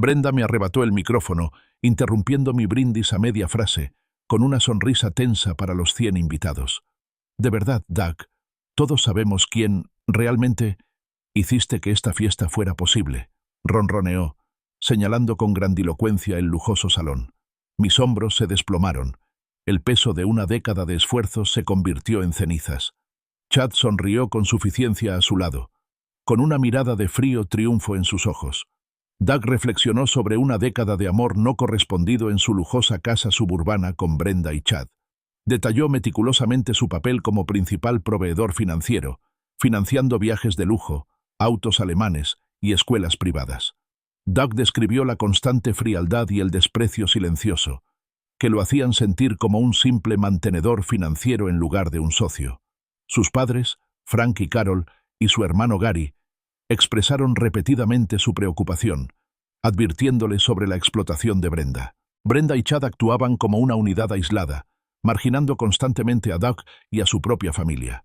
Brenda me arrebató el micrófono, interrumpiendo mi brindis a media frase, con una sonrisa tensa para los 100 invitados. De verdad, Doug, todos sabemos quién, realmente, hiciste que esta fiesta fuera posible, ronroneó, señalando con grandilocuencia el lujoso salón. Mis hombros se desplomaron. El peso de una década de esfuerzos se convirtió en cenizas. Chad sonrió con suficiencia a su lado, con una mirada de frío triunfo en sus ojos. Doug reflexionó sobre una década de amor no correspondido en su lujosa casa suburbana con Brenda y Chad. Detalló meticulosamente su papel como principal proveedor financiero, financiando viajes de lujo, autos alemanes y escuelas privadas. Doug describió la constante frialdad y el desprecio silencioso, que lo hacían sentir como un simple mantenedor financiero en lugar de un socio. Sus padres, Frank y Carol, y su hermano Gary, expresaron repetidamente su preocupación, advirtiéndole sobre la explotación de Brenda. Brenda y Chad actuaban como una unidad aislada, marginando constantemente a Doug y a su propia familia.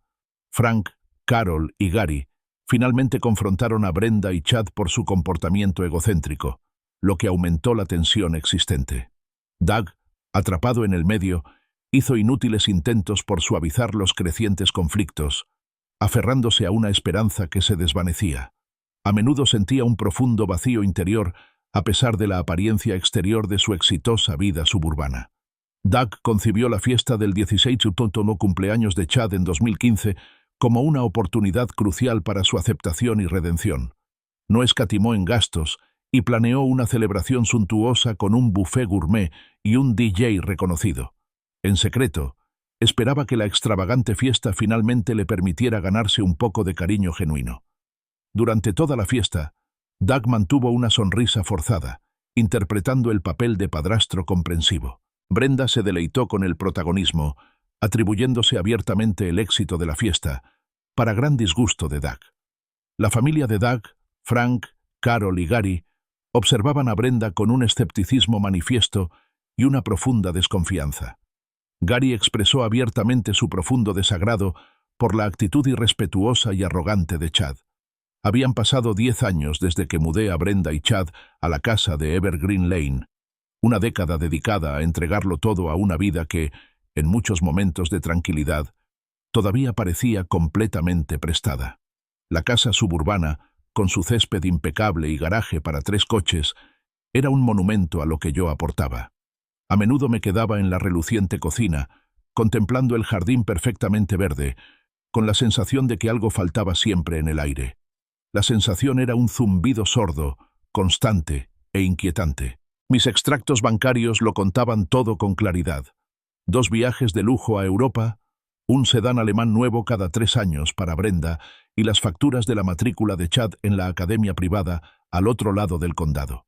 Frank, Carol y Gary finalmente confrontaron a Brenda y Chad por su comportamiento egocéntrico, lo que aumentó la tensión existente. Doug, atrapado en el medio, hizo inútiles intentos por suavizar los crecientes conflictos, aferrándose a una esperanza que se desvanecía. A menudo sentía un profundo vacío interior a pesar de la apariencia exterior de su exitosa vida suburbana. Doug concibió la fiesta del 16º cumpleaños de Chad en 2015 como una oportunidad crucial para su aceptación y redención. No escatimó en gastos y planeó una celebración suntuosa con un buffet gourmet y un DJ reconocido. En secreto, esperaba que la extravagante fiesta finalmente le permitiera ganarse un poco de cariño genuino. Durante toda la fiesta, Doug mantuvo una sonrisa forzada, interpretando el papel de padrastro comprensivo. Brenda se deleitó con el protagonismo, atribuyéndose abiertamente el éxito de la fiesta, para gran disgusto de Doug. La familia de Doug, Frank, Carol y Gary, observaban a Brenda con un escepticismo manifiesto y una profunda desconfianza. Gary expresó abiertamente su profundo desagrado por la actitud irrespetuosa y arrogante de Chad. Habían pasado 10 años desde que mudé a Brenda y Chad a la casa de Evergreen Lane, una década dedicada a entregarlo todo a una vida que, en muchos momentos de tranquilidad, todavía parecía completamente prestada. La casa suburbana, con su césped impecable y garaje para 3 coches, era un monumento a lo que yo aportaba. A menudo me quedaba en la reluciente cocina, contemplando el jardín perfectamente verde, con la sensación de que algo faltaba siempre en el aire. La sensación era un zumbido sordo, constante e inquietante. Mis extractos bancarios lo contaban todo con claridad. 2 viajes de lujo a Europa, un sedán alemán nuevo cada 3 años para Brenda y las facturas de la matrícula de Chad en la academia privada al otro lado del condado.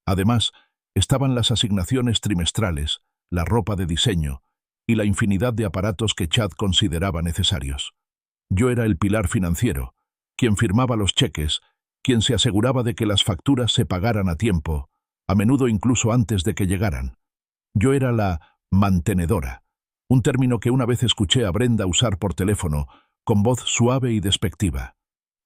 Además, estaban las asignaciones trimestrales, la ropa de diseño y la infinidad de aparatos que Chad consideraba necesarios. Yo era el pilar financiero, quien firmaba los cheques, quien se aseguraba de que las facturas se pagaran a tiempo, a menudo incluso antes de que llegaran. Yo era la mantenedora, un término que una vez escuché a Brenda usar por teléfono, con voz suave y despectiva.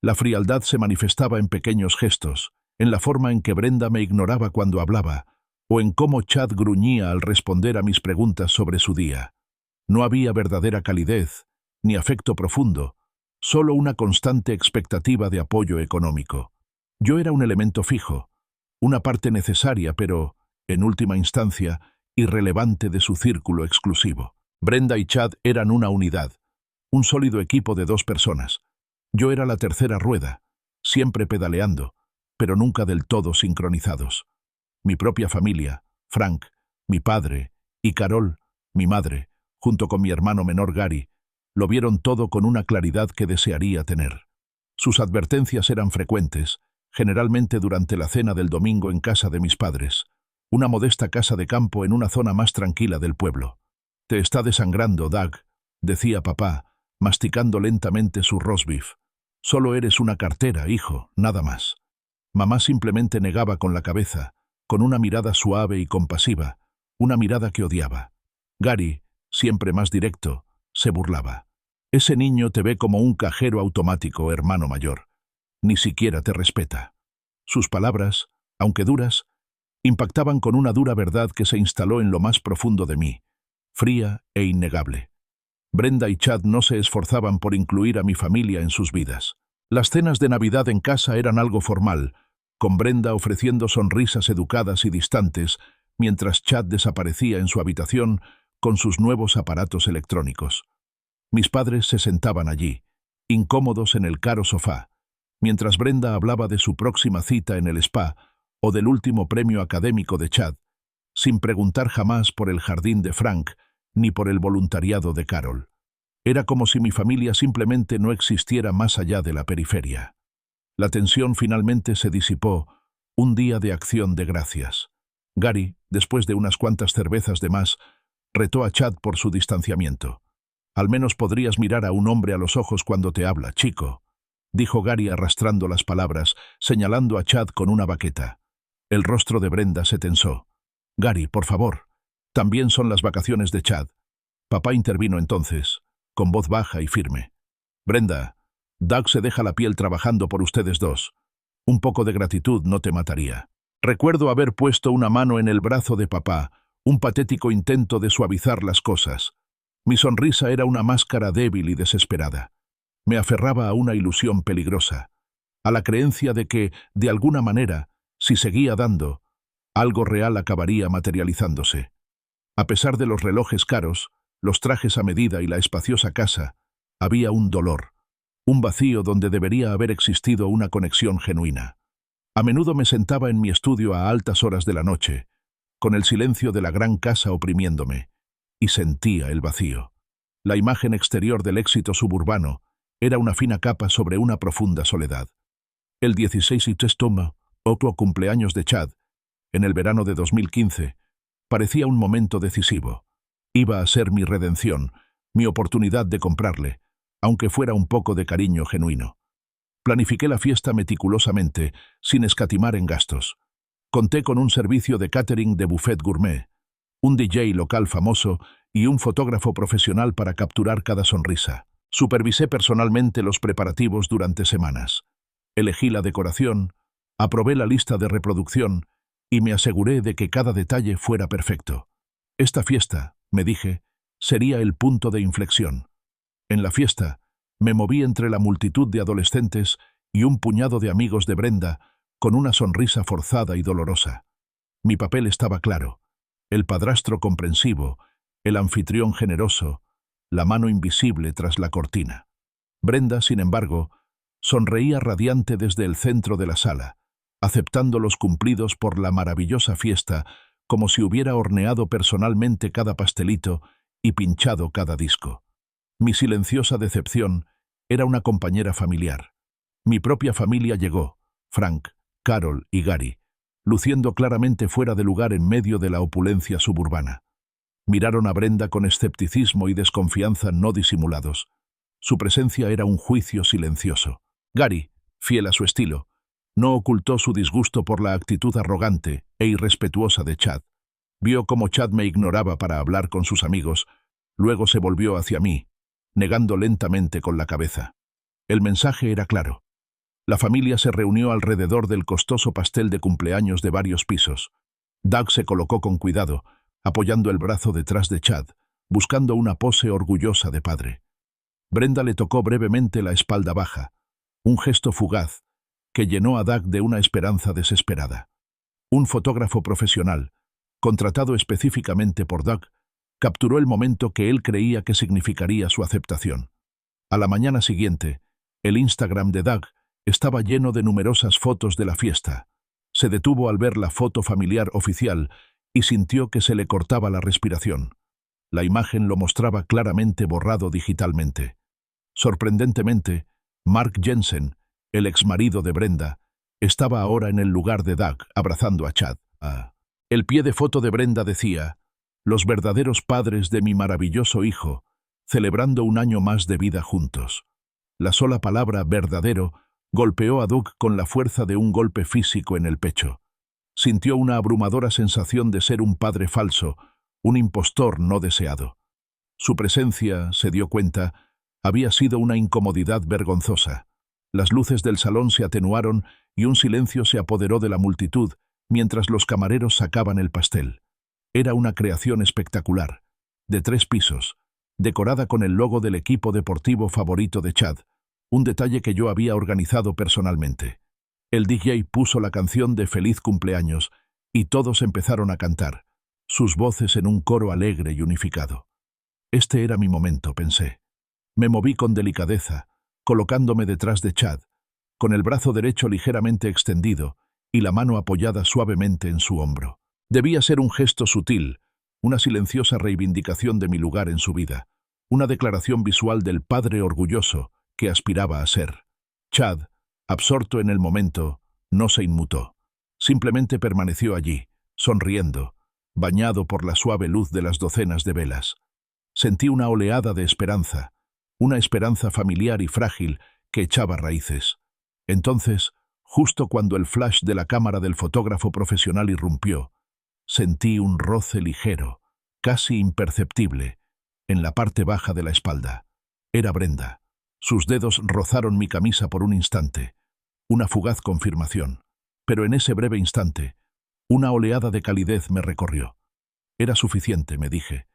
La frialdad se manifestaba en pequeños gestos, en la forma en que Brenda me ignoraba cuando hablaba, o en cómo Chad gruñía al responder a mis preguntas sobre su día. No había verdadera calidez, ni afecto profundo, solo una constante expectativa de apoyo económico. Yo era un elemento fijo, una parte necesaria, pero, en última instancia, irrelevante de su círculo exclusivo. Brenda y Chad eran una unidad, un sólido equipo de 2 personas. Yo era la tercera rueda, siempre pedaleando, pero nunca del todo sincronizados. Mi propia familia, Frank, mi padre, y Carol, mi madre, junto con mi hermano menor Gary, lo vieron todo con una claridad que desearía tener. Sus advertencias eran frecuentes, generalmente durante la cena del domingo en casa de mis padres, una modesta casa de campo en una zona más tranquila del pueblo. «Te está desangrando, Doug», decía papá, masticando lentamente su roast beef. «Solo eres una cartera, hijo, nada más». Mamá simplemente negaba con la cabeza, con una mirada suave y compasiva, una mirada que odiaba. Gary, siempre más directo, se burlaba. «Ese niño te ve como un cajero automático, hermano mayor. Ni siquiera te respeta». Sus palabras, aunque duras, impactaban con una dura verdad que se instaló en lo más profundo de mí, fría e innegable. Brenda y Chad no se esforzaban por incluir a mi familia en sus vidas. Las cenas de Navidad en casa eran algo formal, con Brenda ofreciendo sonrisas educadas y distantes, mientras Chad desaparecía en su habitación con sus nuevos aparatos electrónicos. Mis padres se sentaban allí, incómodos en el caro sofá, mientras Brenda hablaba de su próxima cita en el spa o del último premio académico de Chad, sin preguntar jamás por el jardín de Frank ni por el voluntariado de Carol. Era como si mi familia simplemente no existiera más allá de la periferia. La tensión finalmente se disipó, un día de acción de gracias. Gary, después de unas cuantas cervezas de más, retó a Chad por su distanciamiento. «Al menos podrías mirar a un hombre a los ojos cuando te habla, chico», dijo Gary arrastrando las palabras, señalando a Chad con una baqueta. El rostro de Brenda se tensó. «Gary, por favor. También son las vacaciones de Chad». Papá intervino entonces, con voz baja y firme. «Brenda, Doug se deja la piel trabajando por ustedes dos. Un poco de gratitud no te mataría». Recuerdo haber puesto una mano en el brazo de papá, un patético intento de suavizar las cosas. Mi sonrisa era una máscara débil y desesperada. Me aferraba a una ilusión peligrosa, a la creencia de que, de alguna manera, si seguía dando, algo real acabaría materializándose. A pesar de los relojes caros, los trajes a medida y la espaciosa casa, había un dolor, un vacío donde debería haber existido una conexión genuina. A menudo me sentaba en mi estudio a altas horas de la noche, con el silencio de la gran casa oprimiéndome, y sentía el vacío. La imagen exterior del éxito suburbano era una fina capa sobre una profunda soledad. El 16 y otro cumpleaños de Chad, en el verano de 2015, parecía un momento decisivo. Iba a ser mi redención, mi oportunidad de comprarle, aunque fuera un poco de cariño genuino. Planifiqué la fiesta meticulosamente, sin escatimar en gastos. Conté con un servicio de catering de buffet gourmet, un DJ local famoso y un fotógrafo profesional para capturar cada sonrisa. Supervisé personalmente los preparativos durante semanas. Elegí la decoración, aprobé la lista de reproducción y me aseguré de que cada detalle fuera perfecto. Esta fiesta, me dije, sería el punto de inflexión. En la fiesta, me moví entre la multitud de adolescentes y un puñado de amigos de Brenda, con una sonrisa forzada y dolorosa. Mi papel estaba claro: el padrastro comprensivo, el anfitrión generoso, la mano invisible tras la cortina. Brenda, sin embargo, sonreía radiante desde el centro de la sala, aceptando los cumplidos por la maravillosa fiesta como si hubiera horneado personalmente cada pastelito y pinchado cada disco. Mi silenciosa decepción era una compañera familiar. Mi propia familia llegó, Frank, Carol y Gary, luciendo claramente fuera de lugar en medio de la opulencia suburbana. Miraron a Brenda con escepticismo y desconfianza no disimulados. Su presencia era un juicio silencioso. Gary, fiel a su estilo, no ocultó su disgusto por la actitud arrogante e irrespetuosa de Chad. Vio cómo Chad me ignoraba para hablar con sus amigos, luego se volvió hacia mí, negando lentamente con la cabeza. El mensaje era claro. La familia se reunió alrededor del costoso pastel de cumpleaños de varios pisos. Doug se colocó con cuidado, apoyando el brazo detrás de Chad, buscando una pose orgullosa de padre. Brenda le tocó brevemente la espalda baja, un gesto fugaz que llenó a Doug de una esperanza desesperada. Un fotógrafo profesional, contratado específicamente por Doug, capturó el momento que él creía que significaría su aceptación. A la mañana siguiente, el Instagram de Doug estaba lleno de numerosas fotos de la fiesta. Se detuvo al ver la foto familiar oficial y sintió que se le cortaba la respiración. La imagen lo mostraba claramente borrado digitalmente. Sorprendentemente, Mark Jensen, el exmarido de Brenda, estaba ahora en el lugar de Doug, abrazando a Chad. El pie de foto de Brenda decía: «Los verdaderos padres de mi maravilloso hijo, celebrando un año más de vida juntos». La sola palabra «verdadero» golpeó a Doug con la fuerza de un golpe físico en el pecho. Sintió una abrumadora sensación de ser un padre falso, un impostor no deseado. Su presencia, se dio cuenta, había sido una incomodidad vergonzosa. Las luces del salón se atenuaron y un silencio se apoderó de la multitud mientras los camareros sacaban el pastel. Era una creación espectacular, de 3 pisos, decorada con el logo del equipo deportivo favorito de Chad, un detalle que yo había organizado personalmente. El DJ puso la canción de Feliz cumpleaños y todos empezaron a cantar, sus voces en un coro alegre y unificado. Este era mi momento, pensé. Me moví con delicadeza, colocándome detrás de Chad, con el brazo derecho ligeramente extendido y la mano apoyada suavemente en su hombro. Debía ser un gesto sutil, una silenciosa reivindicación de mi lugar en su vida, una declaración visual del padre orgulloso que aspiraba a ser. Chad, absorto en el momento, no se inmutó. Simplemente permaneció allí, sonriendo, bañado por la suave luz de las docenas de velas. Sentí una oleada de esperanza, una esperanza familiar y frágil que echaba raíces. Entonces, justo cuando el flash de la cámara del fotógrafo profesional irrumpió, sentí un roce ligero, casi imperceptible, en la parte baja de la espalda. Era Brenda. Sus dedos rozaron mi camisa por un instante, una fugaz confirmación. Pero en ese breve instante, una oleada de calidez me recorrió. Era suficiente, me dije,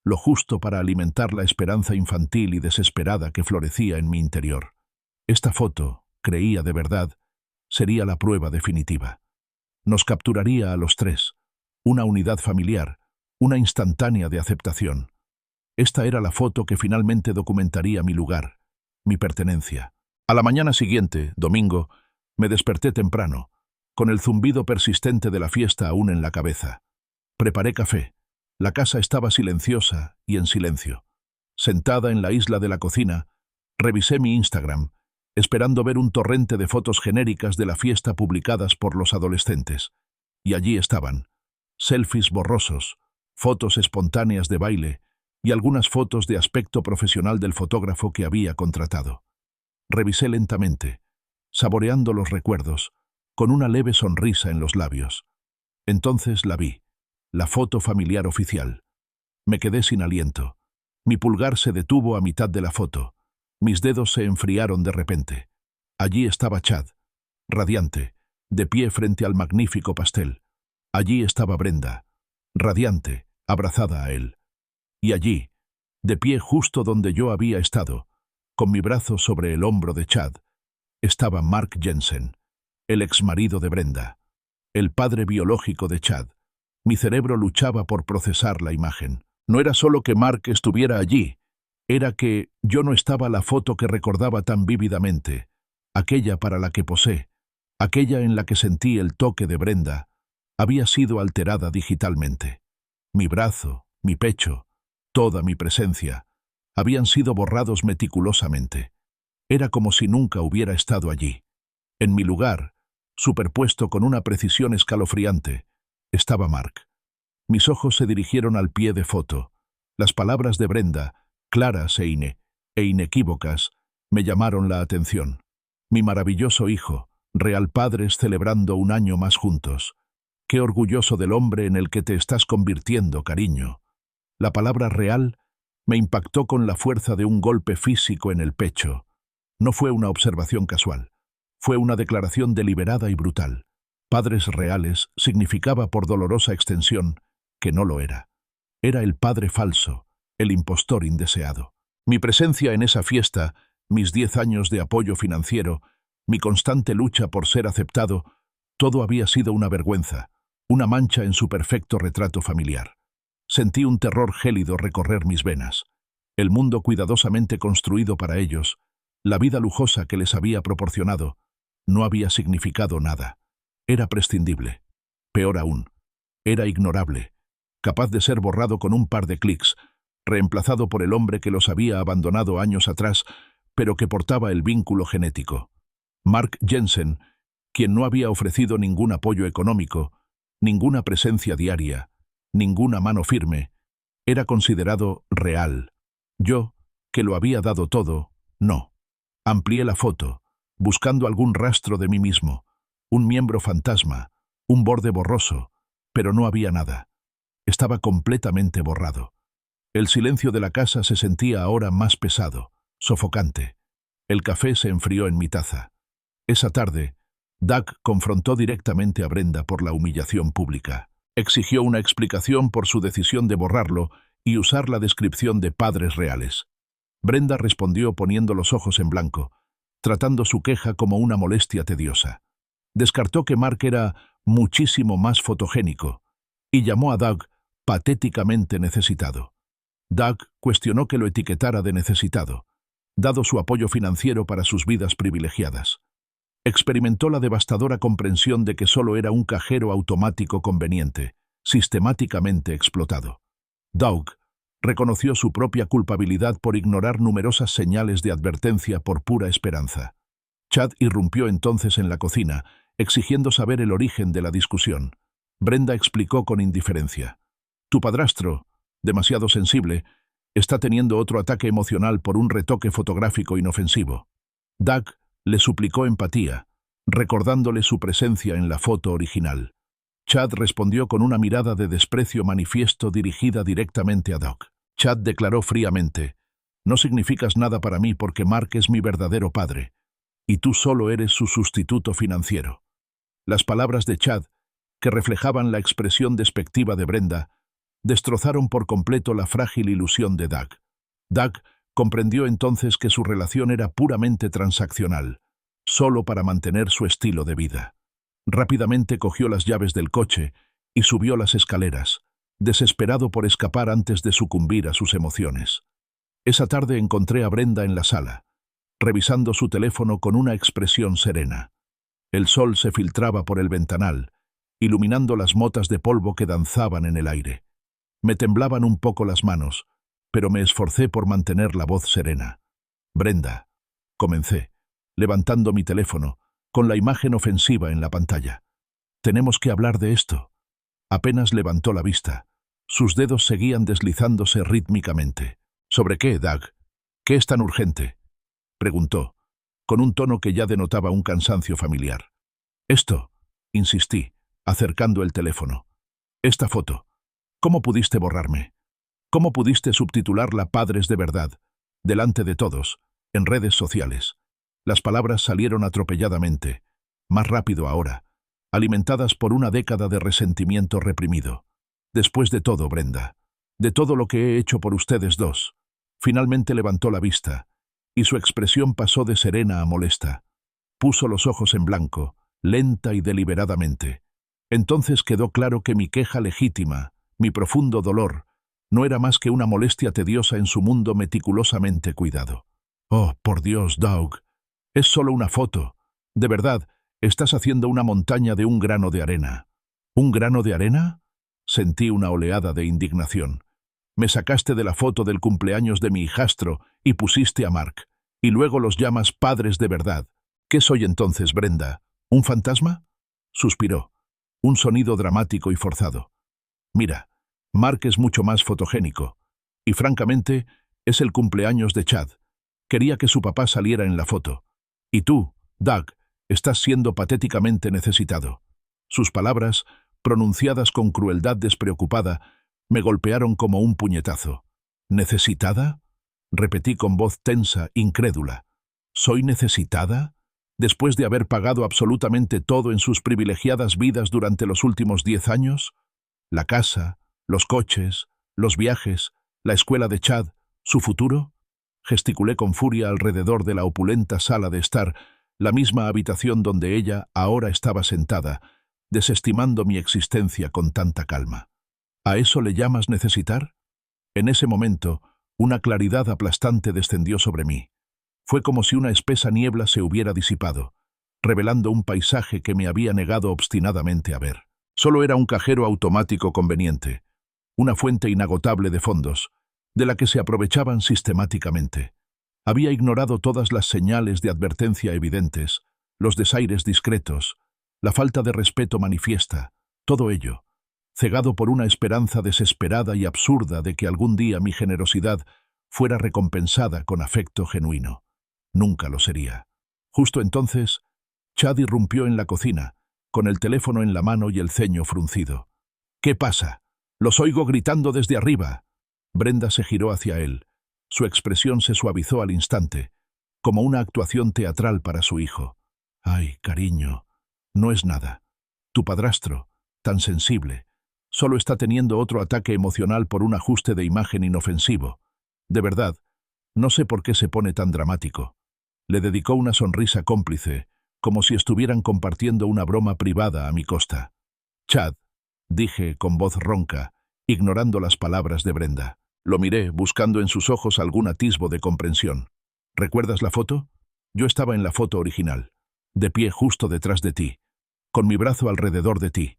lo justo para alimentar la esperanza infantil y desesperada que florecía en mi interior. Esta foto, creía de verdad, sería la prueba definitiva. Nos capturaría a los 3, una unidad familiar, una instantánea de aceptación. Esta era la foto que finalmente documentaría mi lugar, mi pertenencia. A la mañana siguiente, domingo, me desperté temprano, con el zumbido persistente de la fiesta aún en la cabeza. Preparé café. La casa estaba silenciosa y en silencio. Sentada en la isla de la cocina, revisé mi Instagram, esperando ver un torrente de fotos genéricas de la fiesta publicadas por los adolescentes. Y allí estaban, selfies borrosos, fotos espontáneas de baile y algunas fotos de aspecto profesional del fotógrafo que había contratado. Revisé lentamente, saboreando los recuerdos, con una leve sonrisa en los labios. Entonces la vi, la foto familiar oficial. Me quedé sin aliento. Mi pulgar se detuvo a mitad de la foto. Mis dedos se enfriaron de repente. Allí estaba Chad, radiante, de pie frente al magnífico pastel. Allí estaba Brenda, radiante, abrazada a él. Y allí, de pie justo donde yo había estado, con mi brazo sobre el hombro de Chad, estaba Mark Jensen, el exmarido de Brenda, el padre biológico de Chad. Mi cerebro luchaba por procesar la imagen. No era solo que Mark estuviera allí, era que yo no estaba la foto que recordaba tan vívidamente, aquella para la que posé, aquella en la que sentí el toque de Brenda, había sido alterada digitalmente. Mi brazo, mi pecho, toda mi presencia, habían sido borrados meticulosamente. Era como si nunca hubiera estado allí. En mi lugar, superpuesto con una precisión escalofriante, estaba Mark. Mis ojos se dirigieron al pie de foto. Las palabras de Brenda, claras e inequívocas, me llamaron la atención. Mi maravilloso hijo, real padres celebrando un año más juntos. Qué orgulloso del hombre en el que te estás convirtiendo, cariño. La palabra real me impactó con la fuerza de un golpe físico en el pecho. No fue una observación casual. Fue una declaración deliberada y brutal. Padres reales significaba por dolorosa extensión que no lo era. Era el padre falso, el impostor indeseado. Mi presencia en esa fiesta, mis 10 años de apoyo financiero, mi constante lucha por ser aceptado, todo había sido una vergüenza, una mancha en su perfecto retrato familiar. Sentí un terror gélido recorrer mis venas. El mundo cuidadosamente construido para ellos, la vida lujosa que les había proporcionado, no había significado nada. Era prescindible. Peor aún, era ignorable, capaz de ser borrado con un par de clics, reemplazado por el hombre que los había abandonado años atrás, pero que portaba el vínculo genético. Mark Jensen, quien no había ofrecido ningún apoyo económico, ninguna presencia diaria, ninguna mano firme, era considerado real. Yo, que lo había dado todo, no. Amplié la foto, buscando algún rastro de mí mismo, un miembro fantasma, un borde borroso, pero no había nada. Estaba completamente borrado. El silencio de la casa se sentía ahora más pesado, sofocante. El café se enfrió en mi taza. Esa tarde, Doug confrontó directamente a Brenda por la humillación pública. Exigió una explicación por su decisión de borrarlo y usar la descripción de padres reales. Brenda respondió poniendo los ojos en blanco, tratando su queja como una molestia tediosa. Descartó que Mark era muchísimo más fotogénico y llamó a Doug patéticamente necesitado. Doug cuestionó que lo etiquetara de necesitado, dado su apoyo financiero para sus vidas privilegiadas. Experimentó la devastadora comprensión de que solo era un cajero automático conveniente, sistemáticamente explotado. Doug reconoció su propia culpabilidad por ignorar numerosas señales de advertencia por pura esperanza. Chad irrumpió entonces en la cocina, exigiendo saber el origen de la discusión. Brenda explicó con indiferencia. Tu padrastro, demasiado sensible, está teniendo otro ataque emocional por un retoque fotográfico inofensivo. Doug le suplicó empatía, recordándole su presencia en la foto original. Chad respondió con una mirada de desprecio manifiesto dirigida directamente a Doug. Chad declaró fríamente, «No significas nada para mí porque Mark es mi verdadero padre, y tú solo eres su sustituto financiero». Las palabras de Chad, que reflejaban la expresión despectiva de Brenda, destrozaron por completo la frágil ilusión de Doug. Doug comprendió entonces que su relación era puramente transaccional, solo para mantener su estilo de vida. Rápidamente cogió las llaves del coche y subió las escaleras, desesperado por escapar antes de sucumbir a sus emociones. Esa tarde encontré a Brenda en la sala, revisando su teléfono con una expresión serena. El sol se filtraba por el ventanal, iluminando las motas de polvo que danzaban en el aire. Me temblaban un poco las manos, pero me esforcé por mantener la voz serena. «Brenda», comencé, levantando mi teléfono, con la imagen ofensiva en la pantalla. «Tenemos que hablar de esto». Apenas levantó la vista. Sus dedos seguían deslizándose rítmicamente. «¿Sobre qué, Doug? ¿Qué es tan urgente?», preguntó, con un tono que ya denotaba un cansancio familiar. «Esto», insistí, acercando el teléfono. «Esta foto. ¿Cómo pudiste borrarme? ¿Cómo pudiste subtitularla Padres de Verdad, delante de todos, en redes sociales?» Las palabras salieron atropelladamente, más rápido ahora, alimentadas por una década de resentimiento reprimido. «Después de todo, Brenda, de todo lo que he hecho por ustedes dos». Finalmente levantó la vista, y su expresión pasó de serena a molesta. Puso los ojos en blanco, lenta y deliberadamente. Entonces quedó claro que mi queja legítima, mi profundo dolor, no era más que una molestia tediosa en su mundo meticulosamente cuidado. «Oh, por Dios, Doug, es solo una foto. De verdad, estás haciendo una montaña de un grano de arena». «¿Un grano de arena?», sentí una oleada de indignación. «Me sacaste de la foto del cumpleaños de mi hijastro y pusiste a Mark, y luego los llamas padres de verdad. ¿Qué soy entonces, Brenda? ¿Un fantasma?». Suspiró, un sonido dramático y forzado. «Mira, Mark es mucho más fotogénico, y francamente, es el cumpleaños de Chad. Quería que su papá saliera en la foto. Y tú, Doug, estás siendo patéticamente necesitado». Sus palabras, pronunciadas con crueldad despreocupada, me golpearon como un puñetazo. «¿Necesitada?», repetí con voz tensa, incrédula. «¿Soy necesitada? Después de haber pagado absolutamente todo en sus privilegiadas vidas durante los últimos 10 años? La casa, los coches, los viajes, la escuela de Chad, su futuro». Gesticulé con furia alrededor de la opulenta sala de estar, la misma habitación donde ella ahora estaba sentada, desestimando mi existencia con tanta calma. «¿A eso le llamas necesitar?». En ese momento, una claridad aplastante descendió sobre mí. Fue como si una espesa niebla se hubiera disipado, revelando un paisaje que me había negado obstinadamente a ver. Solo era un cajero automático conveniente, una fuente inagotable de fondos, de la que se aprovechaban sistemáticamente. Había ignorado todas las señales de advertencia evidentes, los desaires discretos, la falta de respeto manifiesta, todo ello, cegado por una esperanza desesperada y absurda de que algún día mi generosidad fuera recompensada con afecto genuino. Nunca lo sería. Justo entonces, Chad irrumpió en la cocina, con el teléfono en la mano y el ceño fruncido. «¿Qué pasa? Los oigo gritando desde arriba». Brenda se giró hacia él. Su expresión se suavizó al instante, como una actuación teatral para su hijo. «Ay, cariño, No es nada. Tu padrastro, tan sensible, solo está teniendo otro ataque emocional por un ajuste de imagen inofensivo. De verdad, no sé por qué se pone tan dramático. Le dedicó una sonrisa cómplice, como si estuvieran compartiendo una broma privada a mi costa. Chad, dije con voz ronca, ignorando las palabras de Brenda. Lo miré, buscando en sus ojos algún atisbo de comprensión. ¿Recuerdas la foto? Yo estaba en la foto original, de pie justo detrás de ti, con mi brazo alrededor de ti.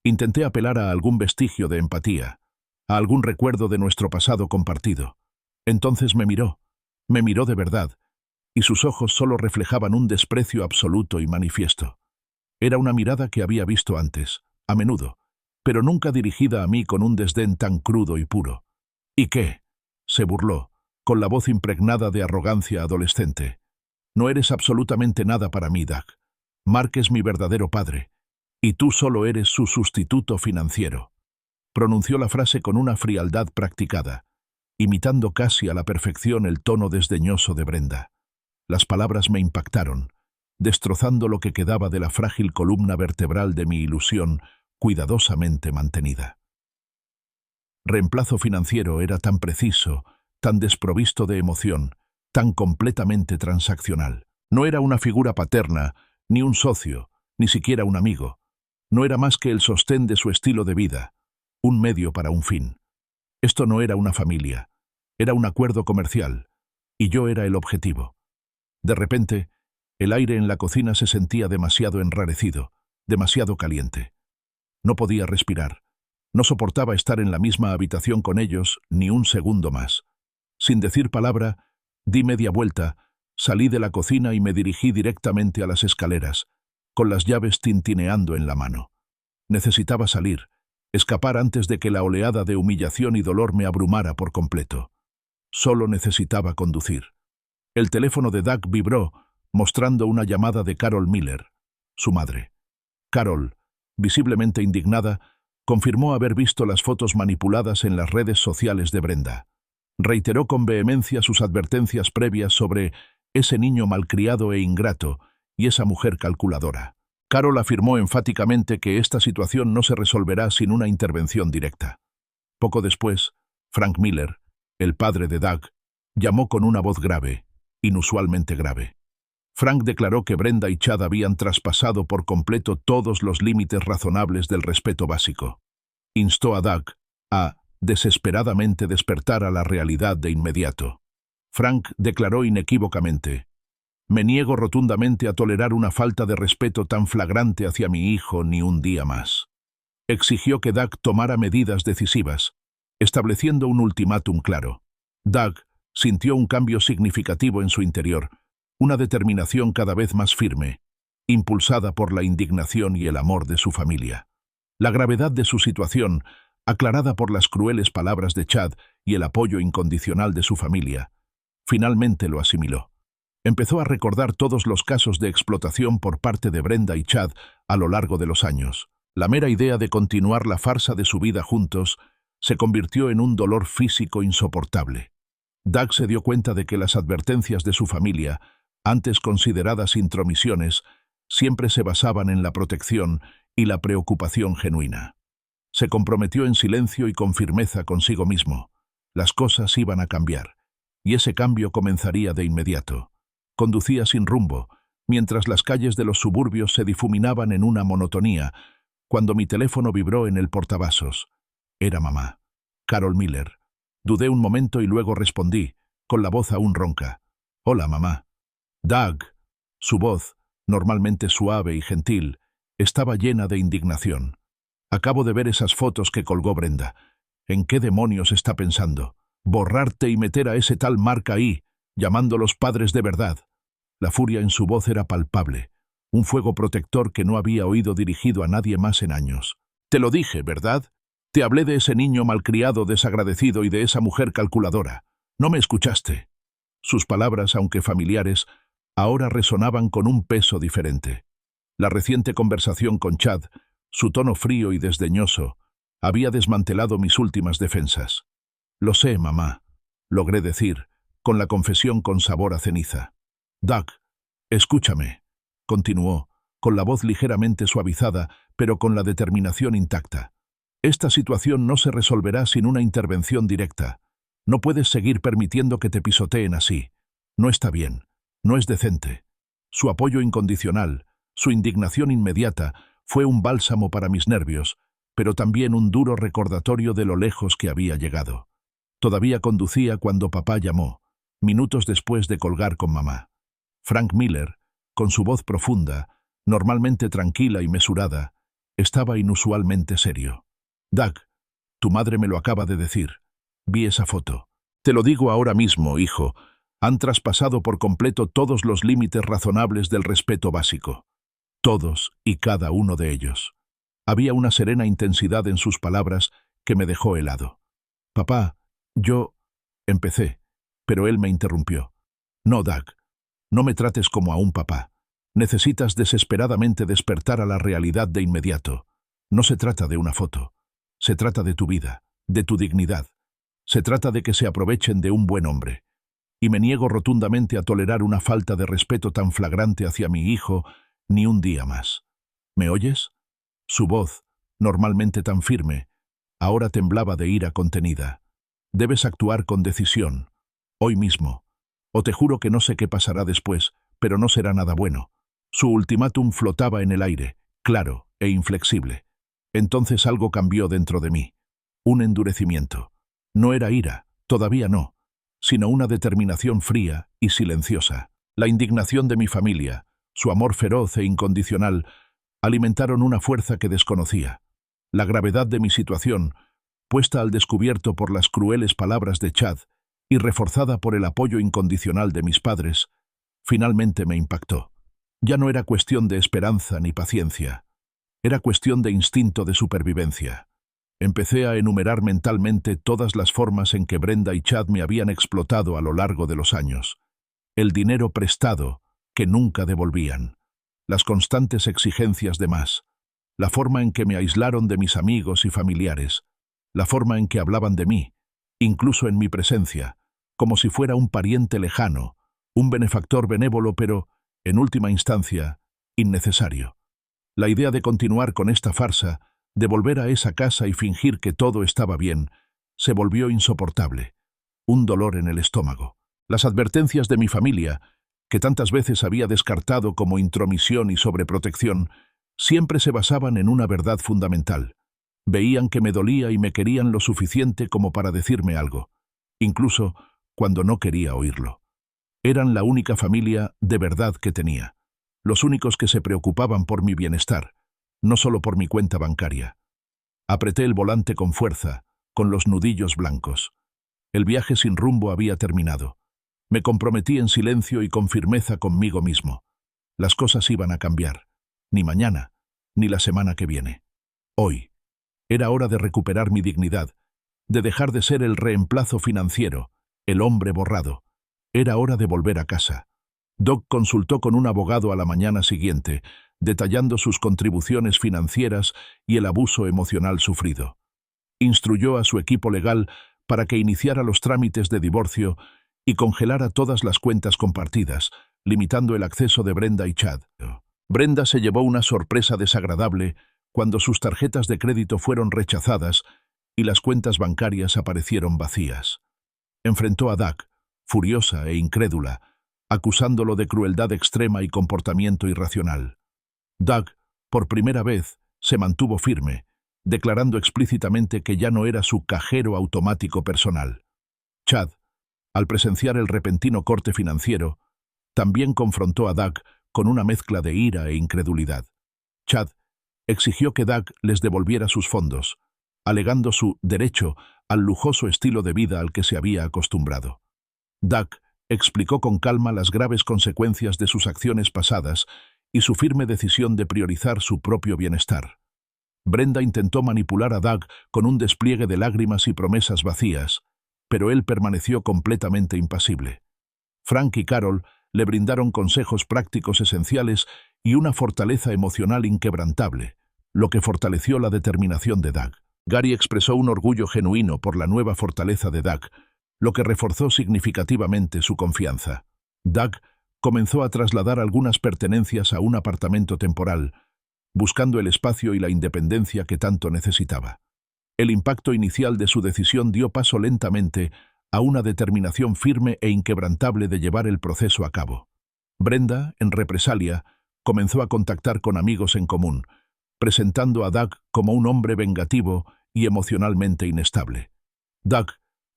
Intenté apelar a algún vestigio de empatía, a algún recuerdo de nuestro pasado compartido. Entonces me miró de verdad, y sus ojos solo reflejaban un desprecio absoluto y manifiesto. Era una mirada que había visto antes, a menudo, pero nunca dirigida a mí con un desdén tan crudo y puro. ¿Y qué? Se burló, con la voz impregnada de arrogancia adolescente. No eres absolutamente nada para mí, Doug. Mark es mi verdadero padre, y tú solo eres su sustituto financiero. Pronunció la frase con una frialdad practicada, imitando casi a la perfección el tono desdeñoso de Brenda. Las palabras me impactaron, destrozando lo que quedaba de la frágil columna vertebral de mi ilusión cuidadosamente mantenida. Reemplazo financiero era tan preciso, tan desprovisto de emoción, tan completamente transaccional. No era una figura paterna, ni un socio, ni siquiera un amigo. No era más que el sostén de su estilo de vida, un medio para un fin. Esto no era una familia, era un acuerdo comercial, y yo era el objetivo. De repente, el aire en la cocina se sentía demasiado enrarecido, demasiado caliente. No podía respirar. No soportaba estar en la misma habitación con ellos ni un segundo más. Sin decir palabra, di media vuelta, salí de la cocina y me dirigí directamente a las escaleras, con las llaves tintineando en la mano. Necesitaba salir, escapar antes de que la oleada de humillación y dolor me abrumara por completo. Solo necesitaba conducir. El teléfono de Doug vibró, mostrando una llamada de Carol Miller, su madre. Carol, visiblemente indignada, confirmó haber visto las fotos manipuladas en las redes sociales de Brenda. Reiteró con vehemencia sus advertencias previas sobre ese niño malcriado e ingrato y esa mujer calculadora. Carol afirmó enfáticamente que esta situación no se resolverá sin una intervención directa. Poco después, Frank Miller, el padre de Doug, llamó con una voz grave, inusualmente grave. Frank declaró que Brenda y Chad habían traspasado por completo todos los límites razonables del respeto básico. Instó a Doug a desesperadamente despertar a la realidad de inmediato. Frank declaró inequívocamente: «Me niego rotundamente a tolerar una falta de respeto tan flagrante hacia mi hijo ni un día más». Exigió que Doug tomara medidas decisivas, estableciendo un ultimátum claro. Doug sintió un cambio significativo en su interior, una determinación cada vez más firme, impulsada por la indignación y el amor de su familia. La gravedad de su situación, aclarada por las crueles palabras de Chad y el apoyo incondicional de su familia, finalmente lo asimiló. Empezó a recordar todos los casos de explotación por parte de Brenda y Chad a lo largo de los años. La mera idea de continuar la farsa de su vida juntos se convirtió en un dolor físico insoportable. Doug se dio cuenta de que las advertencias de su familia, antes consideradas intromisiones, siempre se basaban en la protección y la preocupación genuina. Se comprometió en silencio y con firmeza consigo mismo. Las cosas iban a cambiar, y ese cambio comenzaría de inmediato. Conducía sin rumbo, mientras las calles de los suburbios se difuminaban en una monotonía, cuando mi teléfono vibró en el portavasos. Era mamá, Carol Miller. Dudé un momento y luego respondí, con la voz aún ronca: «Hola, mamá». Doug. Su voz, normalmente suave y gentil, estaba llena de indignación. «Acabo de ver esas fotos que colgó Brenda. ¿En qué demonios está pensando? Borrarte y meter a ese tal Mark ahí, llamándolos padres de verdad». La furia en su voz era palpable, un fuego protector que no había oído dirigido a nadie más en años. «Te lo dije, ¿verdad? Te hablé de ese niño malcriado, desagradecido y de esa mujer calculadora. No me escuchaste». Sus palabras, aunque familiares, ahora resonaban con un peso diferente. La reciente conversación con Chad, su tono frío y desdeñoso, había desmantelado mis últimas defensas. «Lo sé, mamá», logré decir, con la confesión con sabor a ceniza. «Doug, escúchame», continuó, con la voz ligeramente suavizada, pero con la determinación intacta. Esta situación no se resolverá sin una intervención directa. No puedes seguir permitiendo que te pisoteen así. No está bien. No es decente. Su apoyo incondicional, su indignación inmediata, fue un bálsamo para mis nervios, pero también un duro recordatorio de lo lejos que había llegado. Todavía conducía cuando papá llamó, minutos después de colgar con mamá. Frank Miller, con su voz profunda, normalmente tranquila y mesurada, estaba inusualmente serio. «Doug, tu madre me lo acaba de decir. Vi esa foto. Te lo digo ahora mismo, hijo. Han traspasado por completo todos los límites razonables del respeto básico. Todos y cada uno de ellos». Había una serena intensidad en sus palabras que me dejó helado. «Papá, yo...» empecé, pero él me interrumpió. «No, Doug, no me trates como a un papá. Necesitas desesperadamente despertar a la realidad de inmediato. No se trata de una foto. Se trata de tu vida, de tu dignidad. Se trata de que se aprovechen de un buen hombre. Y me niego rotundamente a tolerar una falta de respeto tan flagrante hacia mi hijo ni un día más. ¿Me oyes?» Su voz, normalmente tan firme, ahora temblaba de ira contenida. «Debes actuar con decisión, hoy mismo. O te juro que no sé qué pasará después, pero no será nada bueno». Su ultimátum flotaba en el aire, claro e inflexible. Entonces algo cambió dentro de mí. Un endurecimiento. No era ira, todavía no, sino una determinación fría y silenciosa. La indignación de mi familia, su amor feroz e incondicional, alimentaron una fuerza que desconocía. La gravedad de mi situación, puesta al descubierto por las crueles palabras de Chad y reforzada por el apoyo incondicional de mis padres, finalmente me impactó. Ya no era cuestión de esperanza ni paciencia. Era cuestión de instinto de supervivencia. Empecé a enumerar mentalmente todas las formas en que Brenda y Chad me habían explotado a lo largo de los años. El dinero prestado, que nunca devolvían. Las constantes exigencias de más. La forma en que me aislaron de mis amigos y familiares. La forma en que hablaban de mí, incluso en mi presencia, como si fuera un pariente lejano, un benefactor benévolo, pero, en última instancia, innecesario. La idea de continuar con esta farsa, de volver a esa casa y fingir que todo estaba bien, se volvió insoportable. Un dolor en el estómago. Las advertencias de mi familia, que tantas veces había descartado como intromisión y sobreprotección, siempre se basaban en una verdad fundamental. Veían que me dolía y me querían lo suficiente como para decirme algo, incluso cuando no quería oírlo. Eran la única familia de verdad que tenía, los únicos que se preocupaban por mi bienestar, no solo por mi cuenta bancaria. Apreté el volante con fuerza, con los nudillos blancos. El viaje sin rumbo había terminado. Me comprometí en silencio y con firmeza conmigo mismo. Las cosas iban a cambiar, ni mañana, ni la semana que viene. Hoy. Era hora de recuperar mi dignidad, de dejar de ser el reemplazo financiero, el hombre borrado. Era hora de volver a casa. Doug consultó con un abogado a la mañana siguiente, detallando sus contribuciones financieras y el abuso emocional sufrido. Instruyó a su equipo legal para que iniciara los trámites de divorcio y congelara todas las cuentas compartidas, limitando el acceso de Brenda y Chad. Brenda se llevó una sorpresa desagradable cuando sus tarjetas de crédito fueron rechazadas y las cuentas bancarias aparecieron vacías. Enfrentó a Doug, furiosa e incrédula, acusándolo de crueldad extrema y comportamiento irracional. Doug, por primera vez, se mantuvo firme, declarando explícitamente que ya no era su cajero automático personal. Chad, al presenciar el repentino corte financiero, también confrontó a Doug con una mezcla de ira e incredulidad. Chad exigió que Doug les devolviera sus fondos, alegando su derecho al lujoso estilo de vida al que se había acostumbrado. Doug explicó con calma las graves consecuencias de sus acciones pasadas y su firme decisión de priorizar su propio bienestar. Brenda intentó manipular a Doug con un despliegue de lágrimas y promesas vacías, pero él permaneció completamente impasible. Frank y Carol le brindaron consejos prácticos esenciales y una fortaleza emocional inquebrantable, lo que fortaleció la determinación de Doug. Gary expresó un orgullo genuino por la nueva fortaleza de Doug, lo que reforzó significativamente su confianza. Doug comenzó a trasladar algunas pertenencias a un apartamento temporal, buscando el espacio y la independencia que tanto necesitaba. El impacto inicial de su decisión dio paso lentamente a una determinación firme e inquebrantable de llevar el proceso a cabo. Brenda, en represalia, comenzó a contactar con amigos en común, presentando a Doug como un hombre vengativo y emocionalmente inestable. Doug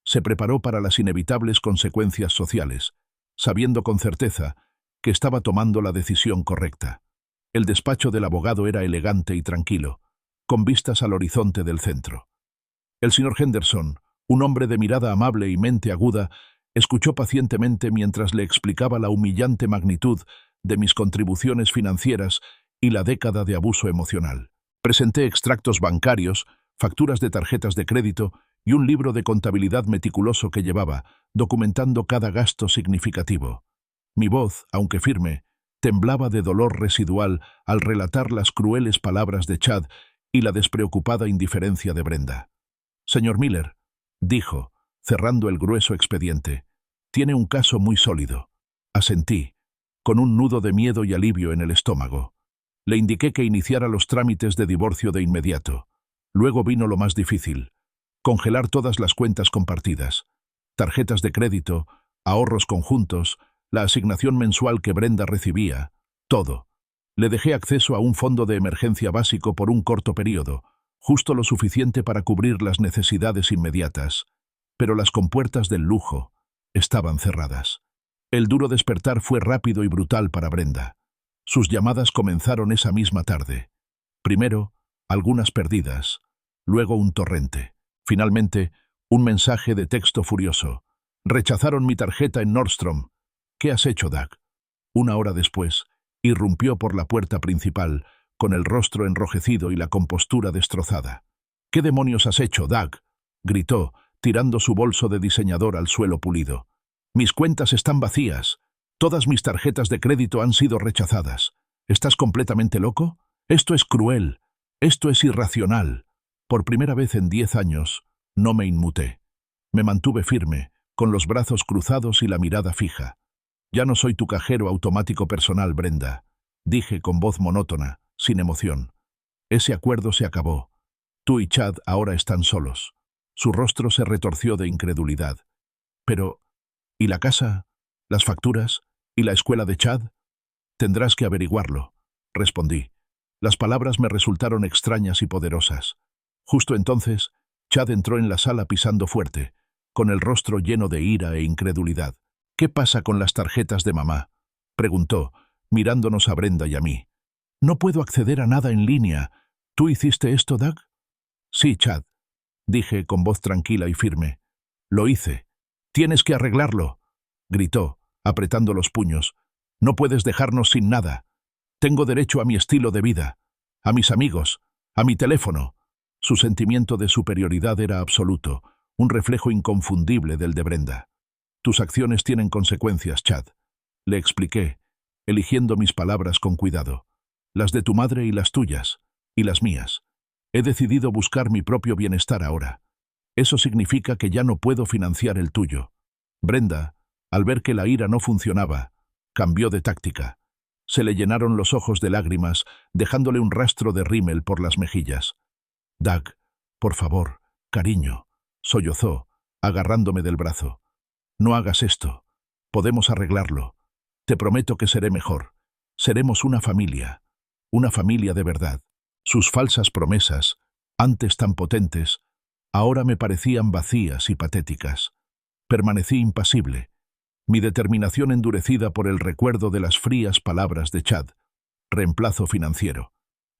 se preparó para las inevitables consecuencias sociales, sabiendo con certeza que estaba tomando la decisión correcta. El despacho del abogado era elegante y tranquilo, con vistas al horizonte del centro. El señor Henderson, un hombre de mirada amable y mente aguda, escuchó pacientemente mientras le explicaba la humillante magnitud de mis contribuciones financieras y la década de abuso emocional. Presenté extractos bancarios, facturas de tarjetas de crédito y un libro de contabilidad meticuloso que llevaba, documentando cada gasto significativo. Mi voz, aunque firme, temblaba de dolor residual al relatar las crueles palabras de Chad y la despreocupada indiferencia de Brenda. «Señor Miller», dijo, cerrando el grueso expediente, «tiene un caso muy sólido». Asentí, con un nudo de miedo y alivio en el estómago. Le indiqué que iniciara los trámites de divorcio de inmediato. Luego vino lo más difícil: congelar todas las cuentas compartidas, tarjetas de crédito, ahorros conjuntos, la asignación mensual que Brenda recibía, todo. Le dejé acceso a un fondo de emergencia básico por un corto periodo, justo lo suficiente para cubrir las necesidades inmediatas, pero las compuertas del lujo estaban cerradas. El duro despertar fue rápido y brutal para Brenda. Sus llamadas comenzaron esa misma tarde. Primero, algunas perdidas, luego un torrente. Finalmente, un mensaje de texto furioso. «Rechazaron mi tarjeta en Nordstrom. ¿Qué has hecho, Doug?». Una hora después, irrumpió por la puerta principal, con el rostro enrojecido y la compostura destrozada. «¿Qué demonios has hecho, Doug?», gritó, tirando su bolso de diseñador al suelo pulido. «Mis cuentas están vacías. Todas mis tarjetas de crédito han sido rechazadas. ¿Estás completamente loco? Esto es cruel. Esto es irracional». Por primera vez en 10 años, no me inmuté. Me mantuve firme, con los brazos cruzados y la mirada fija. «Ya no soy tu cajero automático personal, Brenda», dije con voz monótona, sin emoción. «Ese acuerdo se acabó. Tú y Chad ahora están solos». Su rostro se retorció de incredulidad. «Pero, ¿y la casa? ¿Las facturas? ¿Y la escuela de Chad?». «Tendrás que averiguarlo», respondí. Las palabras me resultaron extrañas y poderosas. Justo entonces, Chad entró en la sala pisando fuerte, con el rostro lleno de ira e incredulidad. «¿Qué pasa con las tarjetas de mamá?», preguntó, mirándonos a Brenda y a mí. «No puedo acceder a nada en línea. ¿Tú hiciste esto, Doug?». «Sí, Chad», dije con voz tranquila y firme. «Lo hice». «Tienes que arreglarlo», gritó, apretando los puños. «No puedes dejarnos sin nada. Tengo derecho a mi estilo de vida, a mis amigos, a mi teléfono». Su sentimiento de superioridad era absoluto, un reflejo inconfundible del de Brenda. «Tus acciones tienen consecuencias, Chad», le expliqué, eligiendo mis palabras con cuidado. «Las de tu madre y las tuyas, y las mías. He decidido buscar mi propio bienestar ahora. Eso significa que ya no puedo financiar el tuyo». Brenda, al ver que la ira no funcionaba, cambió de táctica. Se le llenaron los ojos de lágrimas, dejándole un rastro de rímel por las mejillas. «Doug, por favor, cariño», sollozó, agarrándome del brazo. «No hagas esto. Podemos arreglarlo. Te prometo que seré mejor. Seremos una familia de verdad». Sus falsas promesas, antes tan potentes, ahora me parecían vacías y patéticas. Permanecí impasible, mi determinación endurecida por el recuerdo de las frías palabras de Chad. Reemplazo financiero.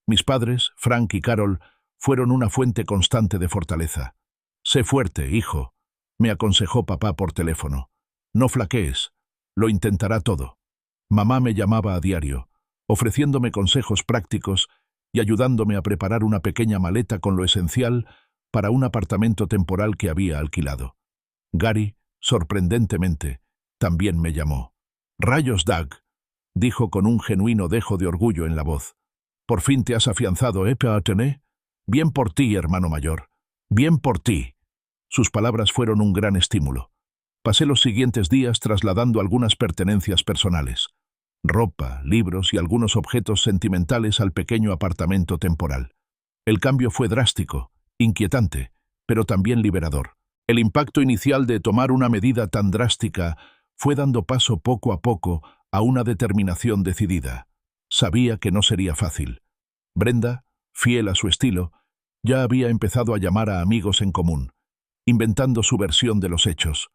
Mis padres, Frank y Carol, fueron una fuente constante de fortaleza. «Sé fuerte, hijo», me aconsejó papá por teléfono. «No flaquees, lo intentará todo». Mamá me llamaba a diario, ofreciéndome consejos prácticos y ayudándome a preparar una pequeña maleta con lo esencial para un apartamento temporal que había alquilado. Gary, sorprendentemente, también me llamó. «Rayos, Doug», dijo con un genuino dejo de orgullo en la voz. «Por fin te has afianzado, Patené. Bien por ti, hermano mayor. Bien por ti». Sus palabras fueron un gran estímulo. Pasé los siguientes días trasladando algunas pertenencias personales. ropa, libros y algunos objetos sentimentales al pequeño apartamento temporal. El cambio fue drástico, inquietante, pero también liberador. El impacto inicial de tomar una medida tan drástica fue dando paso poco a poco a una determinación decidida. Sabía que no sería fácil. Brenda, fiel a su estilo, ya había empezado a llamar a amigos en común, inventando su versión de los hechos.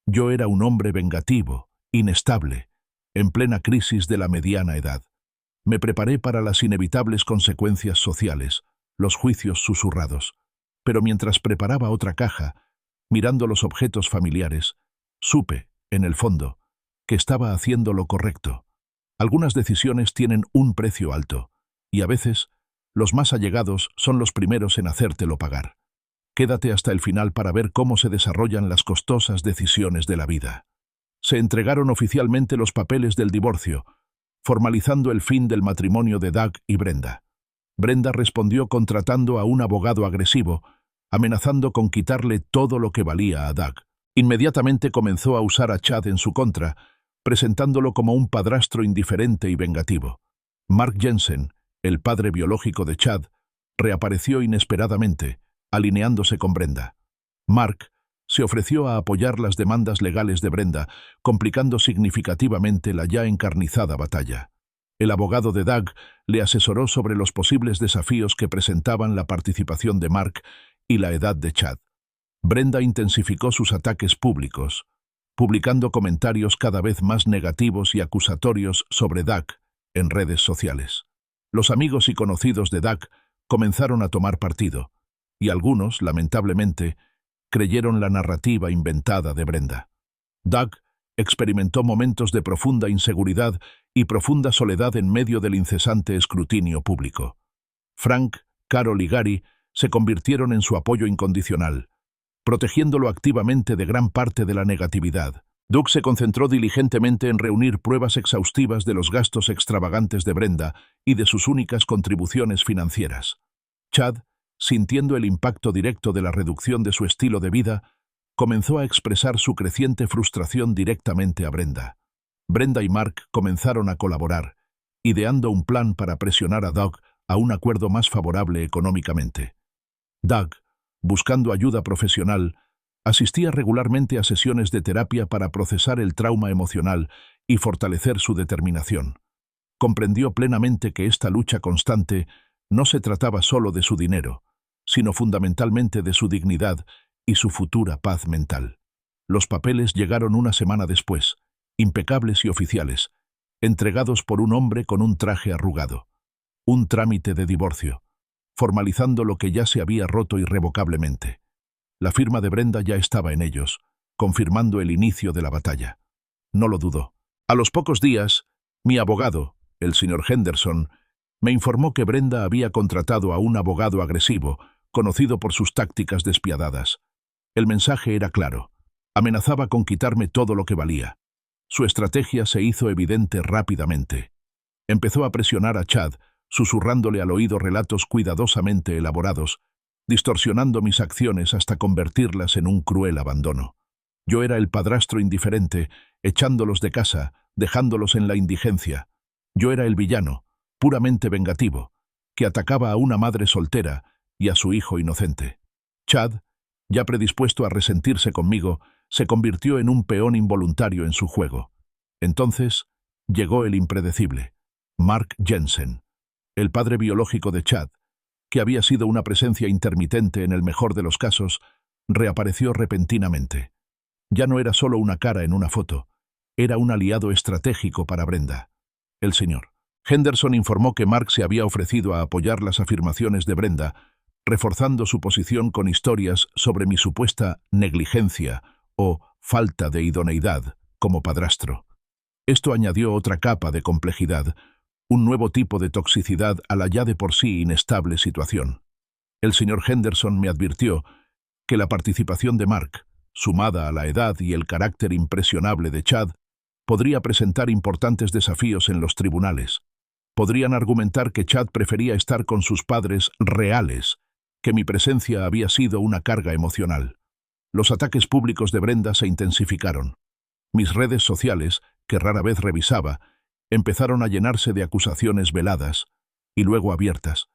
Yo era un hombre vengativo, inestable, en plena crisis de la mediana edad. Me preparé para las inevitables consecuencias sociales, los juicios susurrados. Pero mientras preparaba otra caja, mirando los objetos familiares, supe, en el fondo, que estaba haciendo lo correcto. Algunas decisiones tienen un precio alto, y a veces, los más allegados son los primeros en hacértelo pagar. Quédate hasta el final para ver cómo se desarrollan las costosas decisiones de la vida. Se entregaron oficialmente los papeles del divorcio, formalizando el fin del matrimonio de Doug y Brenda. Brenda respondió contratando a un abogado agresivo, amenazando con quitarle todo lo que valía a Doug. Inmediatamente comenzó a usar a Chad en su contra, presentándolo como un padrastro indiferente y vengativo. Mark Jensen, el padre biológico de Chad, reapareció inesperadamente, alineándose con Brenda. Mark se ofreció a apoyar las demandas legales de Brenda, complicando significativamente la ya encarnizada batalla. El abogado de Doug le asesoró sobre los posibles desafíos que presentaban la participación de Mark y la edad de Chad. Brenda intensificó sus ataques públicos, publicando comentarios cada vez más negativos y acusatorios sobre Doug en redes sociales. Los amigos y conocidos de Doug comenzaron a tomar partido, y algunos, lamentablemente, creyeron la narrativa inventada de Brenda. Doug experimentó momentos de profunda inseguridad y profunda soledad en medio del incesante escrutinio público. Frank, Carol y Gary se convirtieron en su apoyo incondicional, protegiéndolo activamente de gran parte de la negatividad. Doug se concentró diligentemente en reunir pruebas exhaustivas de los gastos extravagantes de Brenda y de sus únicas contribuciones financieras. Chad, sintiendo el impacto directo de la reducción de su estilo de vida, comenzó a expresar su creciente frustración directamente a Brenda. Brenda y Mark comenzaron a colaborar, ideando un plan para presionar a Doug a un acuerdo más favorable económicamente. Doug, buscando ayuda profesional, asistía regularmente a sesiones de terapia para procesar el trauma emocional y fortalecer su determinación. Comprendió plenamente que esta lucha constante no se trataba solo de su dinero, sino fundamentalmente de su dignidad y su futura paz mental. Los papeles llegaron una semana después, impecables y oficiales, entregados por un hombre con un traje arrugado. Un trámite de divorcio, formalizando lo que ya se había roto irrevocablemente. La firma de Brenda ya estaba en ellos, confirmando el inicio de la batalla. No lo dudó. A los pocos días, mi abogado, el señor Henderson, me informó que Brenda había contratado a un abogado agresivo, conocido por sus tácticas despiadadas. El mensaje era claro. Amenazaba con quitarme todo lo que valía. Su estrategia se hizo evidente rápidamente. Empezó a presionar a Chad, susurrándole al oído relatos cuidadosamente elaborados, distorsionando mis acciones hasta convertirlas en un cruel abandono. Yo era el padrastro indiferente, echándolos de casa, dejándolos en la indigencia. Yo era el villano, puramente vengativo, que atacaba a una madre soltera y a su hijo inocente. Chad, ya predispuesto a resentirse conmigo, se convirtió en un peón involuntario en su juego. Entonces, llegó el impredecible, Mark Jensen, el padre biológico de Chad, que había sido una presencia intermitente en el mejor de los casos, reapareció repentinamente. Ya no era solo una cara en una foto, era un aliado estratégico para Brenda. El señor Henderson informó que Mark se había ofrecido a apoyar las afirmaciones de Brenda, reforzando su posición con historias sobre mi supuesta negligencia o falta de idoneidad como padrastro. Esto añadió otra capa de complejidad, un nuevo tipo de toxicidad a la ya de por sí inestable situación. El señor Henderson me advirtió que la participación de Mark, sumada a la edad y el carácter impresionable de Chad, podría presentar importantes desafíos en los tribunales. Podrían argumentar que Chad prefería estar con sus padres reales, que mi presencia había sido una carga emocional. Los ataques públicos de Brenda se intensificaron. Mis redes sociales, que rara vez revisaba, empezaron a llenarse de acusaciones veladas y luego abiertas,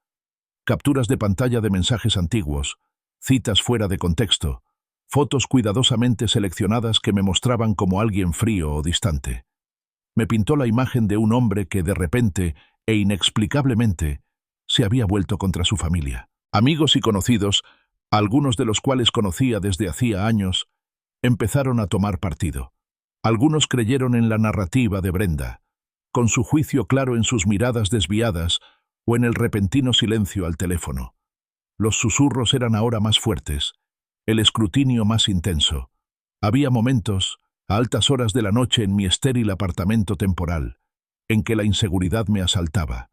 capturas de pantalla de mensajes antiguos, citas fuera de contexto, fotos cuidadosamente seleccionadas que me mostraban como alguien frío o distante. Me pintó la imagen de un hombre que de repente e inexplicablemente se había vuelto contra su familia. Amigos y conocidos, algunos de los cuales conocía desde hacía años, empezaron a tomar partido. Algunos creyeron en la narrativa de Brenda, con su juicio claro en sus miradas desviadas o en el repentino silencio al teléfono. Los susurros eran ahora más fuertes, el escrutinio más intenso. Había momentos, a altas horas de la noche en mi estéril apartamento temporal, en que la inseguridad me asaltaba.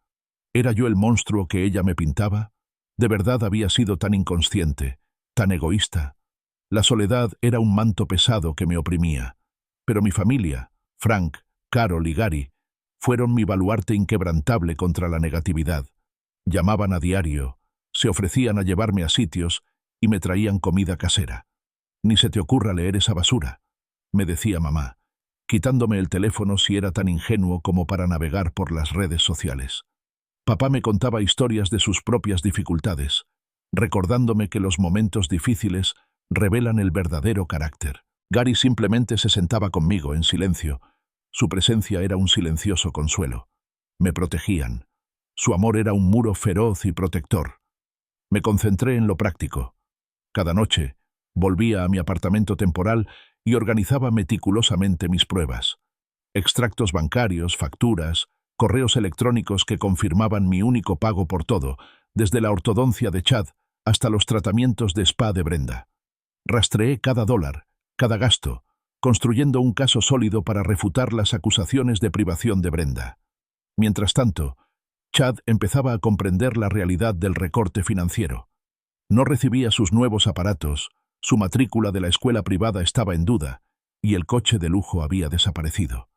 ¿Era yo el monstruo que ella me pintaba? ¿De verdad había sido tan inconsciente, tan egoísta? La soledad era un manto pesado que me oprimía, pero mi familia, Frank, Carol y Gary, fueron mi baluarte inquebrantable contra la negatividad. Llamaban a diario, se ofrecían a llevarme a sitios y me traían comida casera. «Ni se te ocurra leer esa basura», me decía mamá, quitándome el teléfono si era tan ingenuo como para navegar por las redes sociales. Papá me contaba historias de sus propias dificultades, recordándome que los momentos difíciles revelan el verdadero carácter. Gary simplemente se sentaba conmigo en silencio. Su presencia era un silencioso consuelo. Me protegían. Su amor era un muro feroz y protector. Me concentré en lo práctico. Cada noche volvía a mi apartamento temporal y organizaba meticulosamente mis pruebas. Extractos bancarios, facturas, correos electrónicos que confirmaban mi único pago por todo, desde la ortodoncia de Chad hasta los tratamientos de spa de Brenda. Rastreé cada dólar, cada gasto, construyendo un caso sólido para refutar las acusaciones de privación de Brenda. Mientras tanto, Chad empezaba a comprender la realidad del recorte financiero. No recibía sus nuevos aparatos, su matrícula de la escuela privada estaba en duda, y el coche de lujo había desaparecido.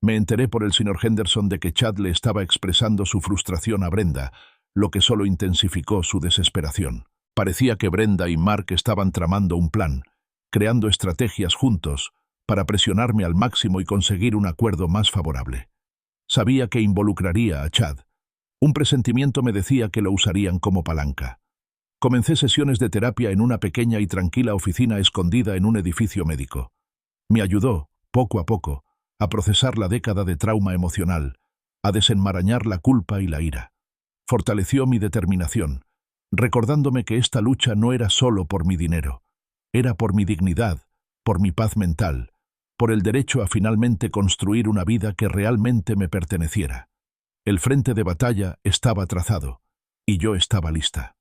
Me enteré por el señor Henderson de que Chad le estaba expresando su frustración a Brenda, lo que solo intensificó su desesperación. Parecía que Brenda y Mark estaban tramando un plan, creando estrategias juntos para presionarme al máximo y conseguir un acuerdo más favorable. Sabía que involucraría a Chad. Un presentimiento me decía que lo usarían como palanca. Comencé sesiones de terapia en una pequeña y tranquila oficina escondida en un edificio médico. Me ayudó, poco a poco, a procesar la década de trauma emocional, a desenmarañar la culpa y la ira. Fortaleció mi determinación, recordándome que esta lucha no era solo por mi dinero, era por mi dignidad, por mi paz mental, por el derecho a finalmente construir una vida que realmente me perteneciera. El frente de batalla estaba trazado, y yo estaba lista.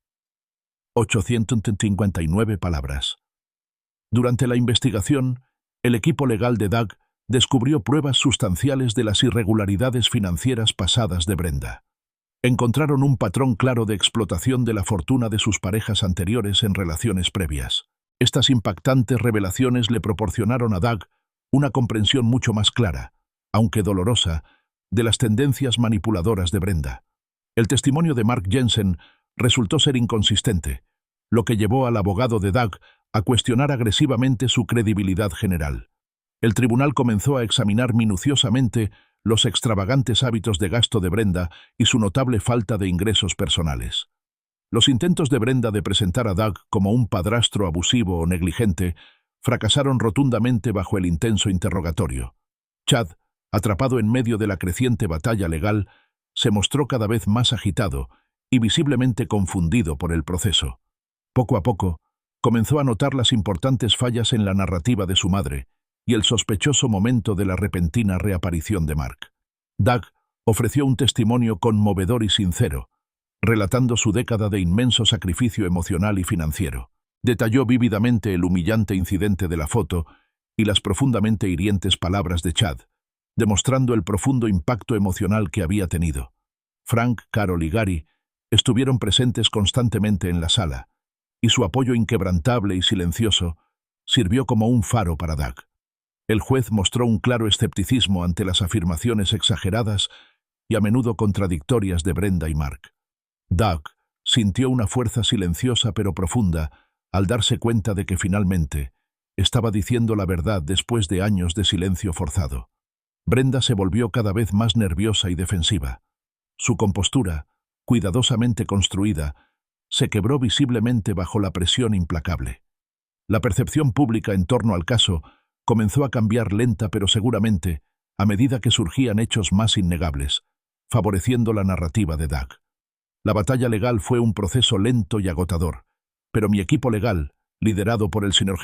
859 palabras. Durante la investigación, el equipo legal de Doug descubrió pruebas sustanciales de las irregularidades financieras pasadas de Brenda. Encontraron un patrón claro de explotación de la fortuna de sus parejas anteriores en relaciones previas. Estas impactantes revelaciones le proporcionaron a Doug una comprensión mucho más clara, aunque dolorosa, de las tendencias manipuladoras de Brenda. El testimonio de Mark Jensen resultó ser inconsistente, lo que llevó al abogado de Doug a cuestionar agresivamente su credibilidad general. El tribunal comenzó a examinar minuciosamente los extravagantes hábitos de gasto de Brenda y su notable falta de ingresos personales. Los intentos de Brenda de presentar a Doug como un padrastro abusivo o negligente fracasaron rotundamente bajo el intenso interrogatorio. Chad, atrapado en medio de la creciente batalla legal, se mostró cada vez más agitado y visiblemente confundido por el proceso. Poco a poco, comenzó a notar las importantes fallas en la narrativa de su madre y el sospechoso momento de la repentina reaparición de Mark. Doug ofreció un testimonio conmovedor y sincero, relatando su década de inmenso sacrificio emocional y financiero. Detalló vívidamente el humillante incidente de la foto y las profundamente hirientes palabras de Chad, demostrando el profundo impacto emocional que había tenido. Frank, Carol y Gary estuvieron presentes constantemente en la sala, y su apoyo inquebrantable y silencioso sirvió como un faro para Doug. El juez mostró un claro escepticismo ante las afirmaciones exageradas y a menudo contradictorias de Brenda y Mark. Doug sintió una fuerza silenciosa pero profunda al darse cuenta de que finalmente estaba diciendo la verdad después de años de silencio forzado. Brenda se volvió cada vez más nerviosa y defensiva. Su compostura, cuidadosamente construida, se quebró visiblemente bajo la presión implacable. La percepción pública en torno al caso comenzó a cambiar lenta pero seguramente a medida que surgían hechos más innegables, favoreciendo la narrativa de Doug. La batalla legal fue un proceso lento y agotador, pero mi equipo legal, liderado por el señor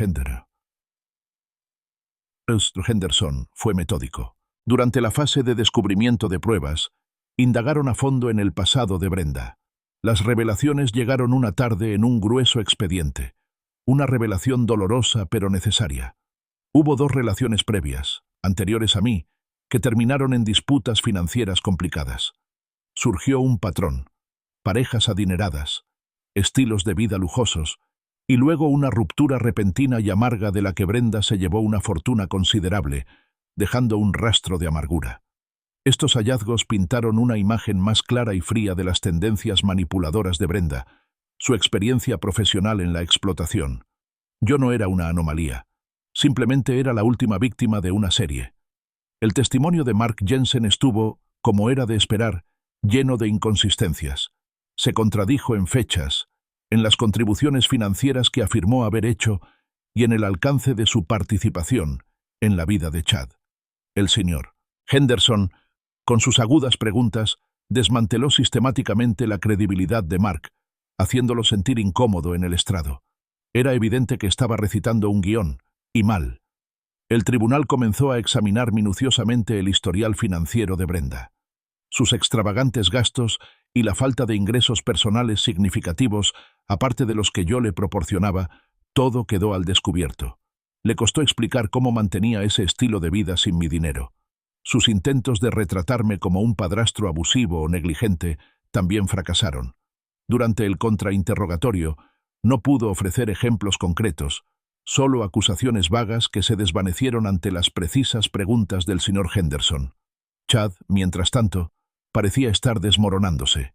Henderson, fue metódico. Durante la fase de descubrimiento de pruebas, indagaron a fondo en el pasado de Brenda. Las revelaciones llegaron una tarde en un grueso expediente, una revelación dolorosa pero necesaria. Hubo 2 relaciones previas, anteriores a mí, que terminaron en disputas financieras complicadas. Surgió un patrón, parejas adineradas, estilos de vida lujosos, y luego una ruptura repentina y amarga de la que Brenda se llevó una fortuna considerable, dejando un rastro de amargura. Estos hallazgos pintaron una imagen más clara y fría de las tendencias manipuladoras de Brenda, su experiencia profesional en la explotación. Yo no era una anomalía, simplemente era la última víctima de una serie. El testimonio de Mark Jensen estuvo, como era de esperar, lleno de inconsistencias. Se contradijo en fechas, en las contribuciones financieras que afirmó haber hecho y en el alcance de su participación en la vida de Chad. El señor Henderson, con sus agudas preguntas, desmanteló sistemáticamente la credibilidad de Mark, haciéndolo sentir incómodo en el estrado. Era evidente que estaba recitando un guión, y mal. El tribunal comenzó a examinar minuciosamente el historial financiero de Brenda. Sus extravagantes gastos y la falta de ingresos personales significativos, aparte de los que yo le proporcionaba, todo quedó al descubierto. Le costó explicar cómo mantenía ese estilo de vida sin mi dinero. Sus intentos de retratarme como un padrastro abusivo o negligente también fracasaron. Durante el contrainterrogatorio, no pudo ofrecer ejemplos concretos, solo acusaciones vagas que se desvanecieron ante las precisas preguntas del señor Henderson. Chad, mientras tanto, parecía estar desmoronándose.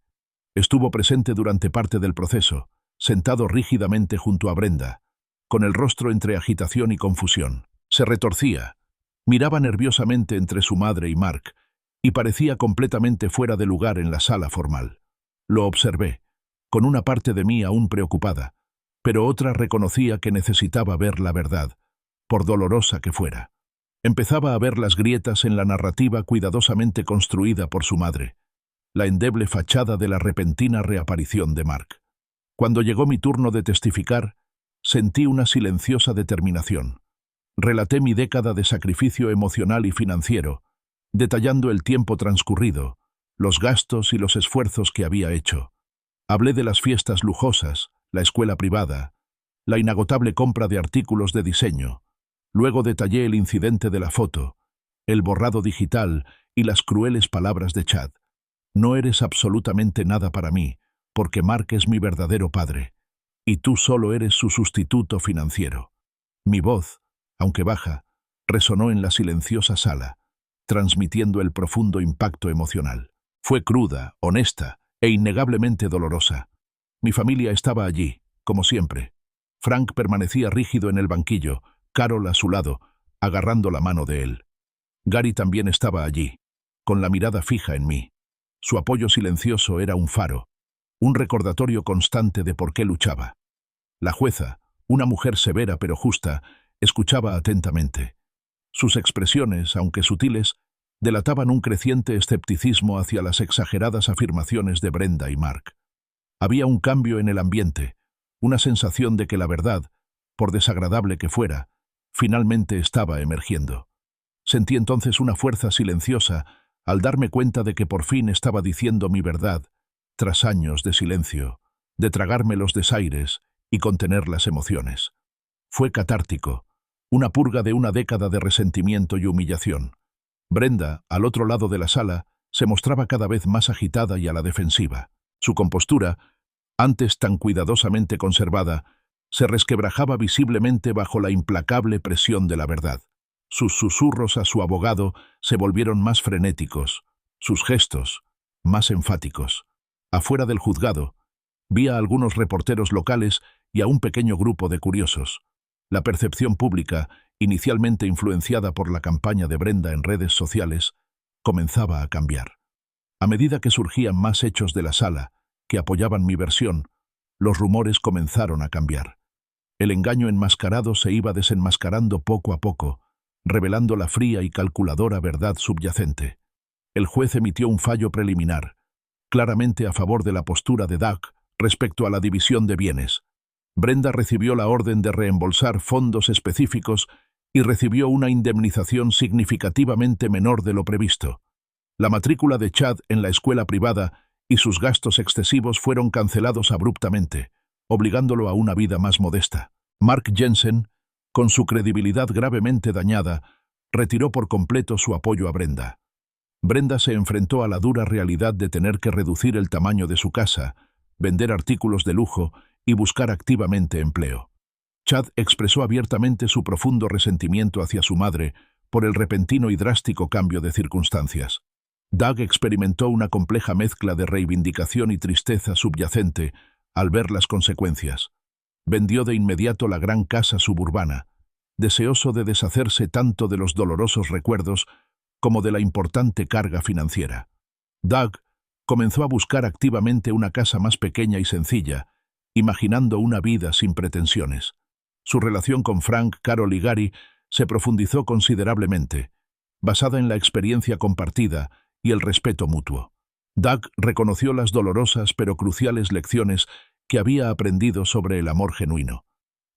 Estuvo presente durante parte del proceso, sentado rígidamente junto a Brenda, con el rostro entre agitación y confusión. Se retorcía, miraba nerviosamente entre su madre y Mark, y parecía completamente fuera de lugar en la sala formal. Lo observé, con una parte de mí aún preocupada, pero otra reconocía que necesitaba ver la verdad, por dolorosa que fuera. Empezaba a ver las grietas en la narrativa cuidadosamente construida por su madre, la endeble fachada de la repentina reaparición de Mark. Cuando llegó mi turno de testificar, sentí una silenciosa determinación. Relaté mi década de sacrificio emocional y financiero, detallando el tiempo transcurrido, los gastos y los esfuerzos que había hecho. Hablé de las fiestas lujosas, la escuela privada, la inagotable compra de artículos de diseño. Luego detallé el incidente de la foto, el borrado digital y las crueles palabras de Chad. No eres absolutamente nada para mí, porque Mark es mi verdadero padre, y tú solo eres su sustituto financiero. Mi voz, aunque baja, resonó en la silenciosa sala, transmitiendo el profundo impacto emocional. Fue cruda, honesta e innegablemente dolorosa. Mi familia estaba allí, como siempre. Frank permanecía rígido en el banquillo, Carol a su lado, agarrando la mano de él. Gary también estaba allí, con la mirada fija en mí. Su apoyo silencioso era un faro, un recordatorio constante de por qué luchaba. La jueza, una mujer severa pero justa, escuchaba atentamente. Sus expresiones, aunque sutiles, delataban un creciente escepticismo hacia las exageradas afirmaciones de Brenda y Mark. Había un cambio en el ambiente, una sensación de que la verdad, por desagradable que fuera, finalmente estaba emergiendo. Sentí entonces una fuerza silenciosa al darme cuenta de que por fin estaba diciendo mi verdad, tras años de silencio, de tragarme los desaires y contener las emociones. Fue catártico, una purga de una década de resentimiento y humillación. Brenda, al otro lado de la sala, se mostraba cada vez más agitada y a la defensiva. Su compostura, antes tan cuidadosamente conservada, se resquebrajaba visiblemente bajo la implacable presión de la verdad. Sus susurros a su abogado se volvieron más frenéticos, sus gestos más enfáticos. Afuera del juzgado, vi a algunos reporteros locales y a un pequeño grupo de curiosos. La percepción pública, inicialmente influenciada por la campaña de Brenda en redes sociales, comenzaba a cambiar. A medida que surgían más hechos de la sala, que apoyaban mi versión, los rumores comenzaron a cambiar. El engaño enmascarado se iba desenmascarando poco a poco, revelando la fría y calculadora verdad subyacente. El juez emitió un fallo preliminar, claramente a favor de la postura de Doug respecto a la división de bienes. Brenda recibió la orden de reembolsar fondos específicos y recibió una indemnización significativamente menor de lo previsto. La matrícula de Chad en la escuela privada y sus gastos excesivos fueron cancelados abruptamente, obligándolo a una vida más modesta. Mark Jensen, con su credibilidad gravemente dañada, retiró por completo su apoyo a Brenda. Brenda se enfrentó a la dura realidad de tener que reducir el tamaño de su casa, vender artículos de lujo y buscar activamente empleo. Chad expresó abiertamente su profundo resentimiento hacia su madre por el repentino y drástico cambio de circunstancias. Doug experimentó una compleja mezcla de reivindicación y tristeza subyacente al ver las consecuencias. Vendió de inmediato la gran casa suburbana, deseoso de deshacerse tanto de los dolorosos recuerdos como de la importante carga financiera. Doug comenzó a buscar activamente una casa más pequeña y sencilla, imaginando una vida sin pretensiones. Su relación con Frank, Carol y Gary se profundizó considerablemente, basada en la experiencia compartida y el respeto mutuo. Doug reconoció las dolorosas pero cruciales lecciones que había aprendido sobre el amor genuino,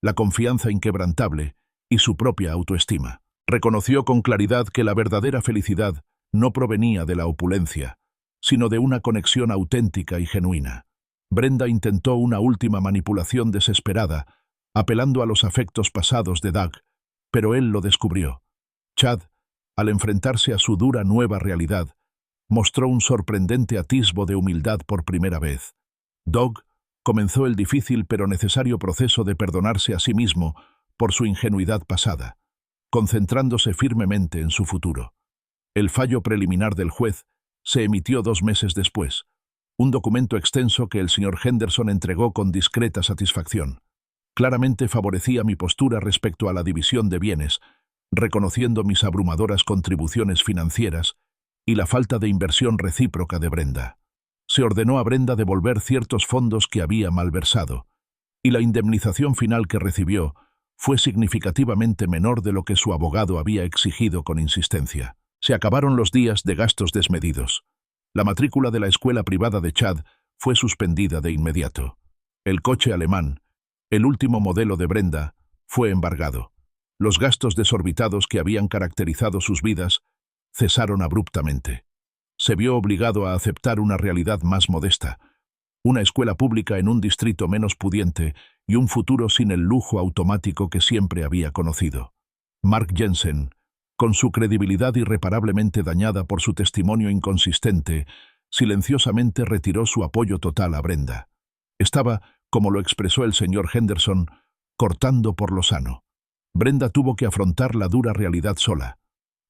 la confianza inquebrantable y su propia autoestima. Reconoció con claridad que la verdadera felicidad no provenía de la opulencia, sino de una conexión auténtica y genuina. Brenda intentó una última manipulación desesperada, apelando a los afectos pasados de Doug, pero él lo descubrió. Chad, al enfrentarse a su dura nueva realidad, mostró un sorprendente atisbo de humildad por primera vez. Doug comenzó el difícil pero necesario proceso de perdonarse a sí mismo por su ingenuidad pasada, concentrándose firmemente en su futuro. El fallo preliminar del juez se emitió 2 meses después, un documento extenso que el señor Henderson entregó con discreta satisfacción. Claramente favorecía mi postura respecto a la división de bienes, reconociendo mis abrumadoras contribuciones financieras y la falta de inversión recíproca de Brenda. Se ordenó a Brenda devolver ciertos fondos que había malversado, y la indemnización final que recibió fue significativamente menor de lo que su abogado había exigido con insistencia. Se acabaron los días de gastos desmedidos. La matrícula de la escuela privada de Chad fue suspendida de inmediato. El coche alemán, el último modelo de Brenda, fue embargado. Los gastos desorbitados que habían caracterizado sus vidas cesaron abruptamente. Se vio obligado a aceptar una realidad más modesta, una escuela pública en un distrito menos pudiente y un futuro sin el lujo automático que siempre había conocido. Mark Jensen, con su credibilidad irreparablemente dañada por su testimonio inconsistente, silenciosamente retiró su apoyo total a Brenda. Estaba, como lo expresó el señor Henderson, cortando por lo sano. Brenda tuvo que afrontar la dura realidad sola.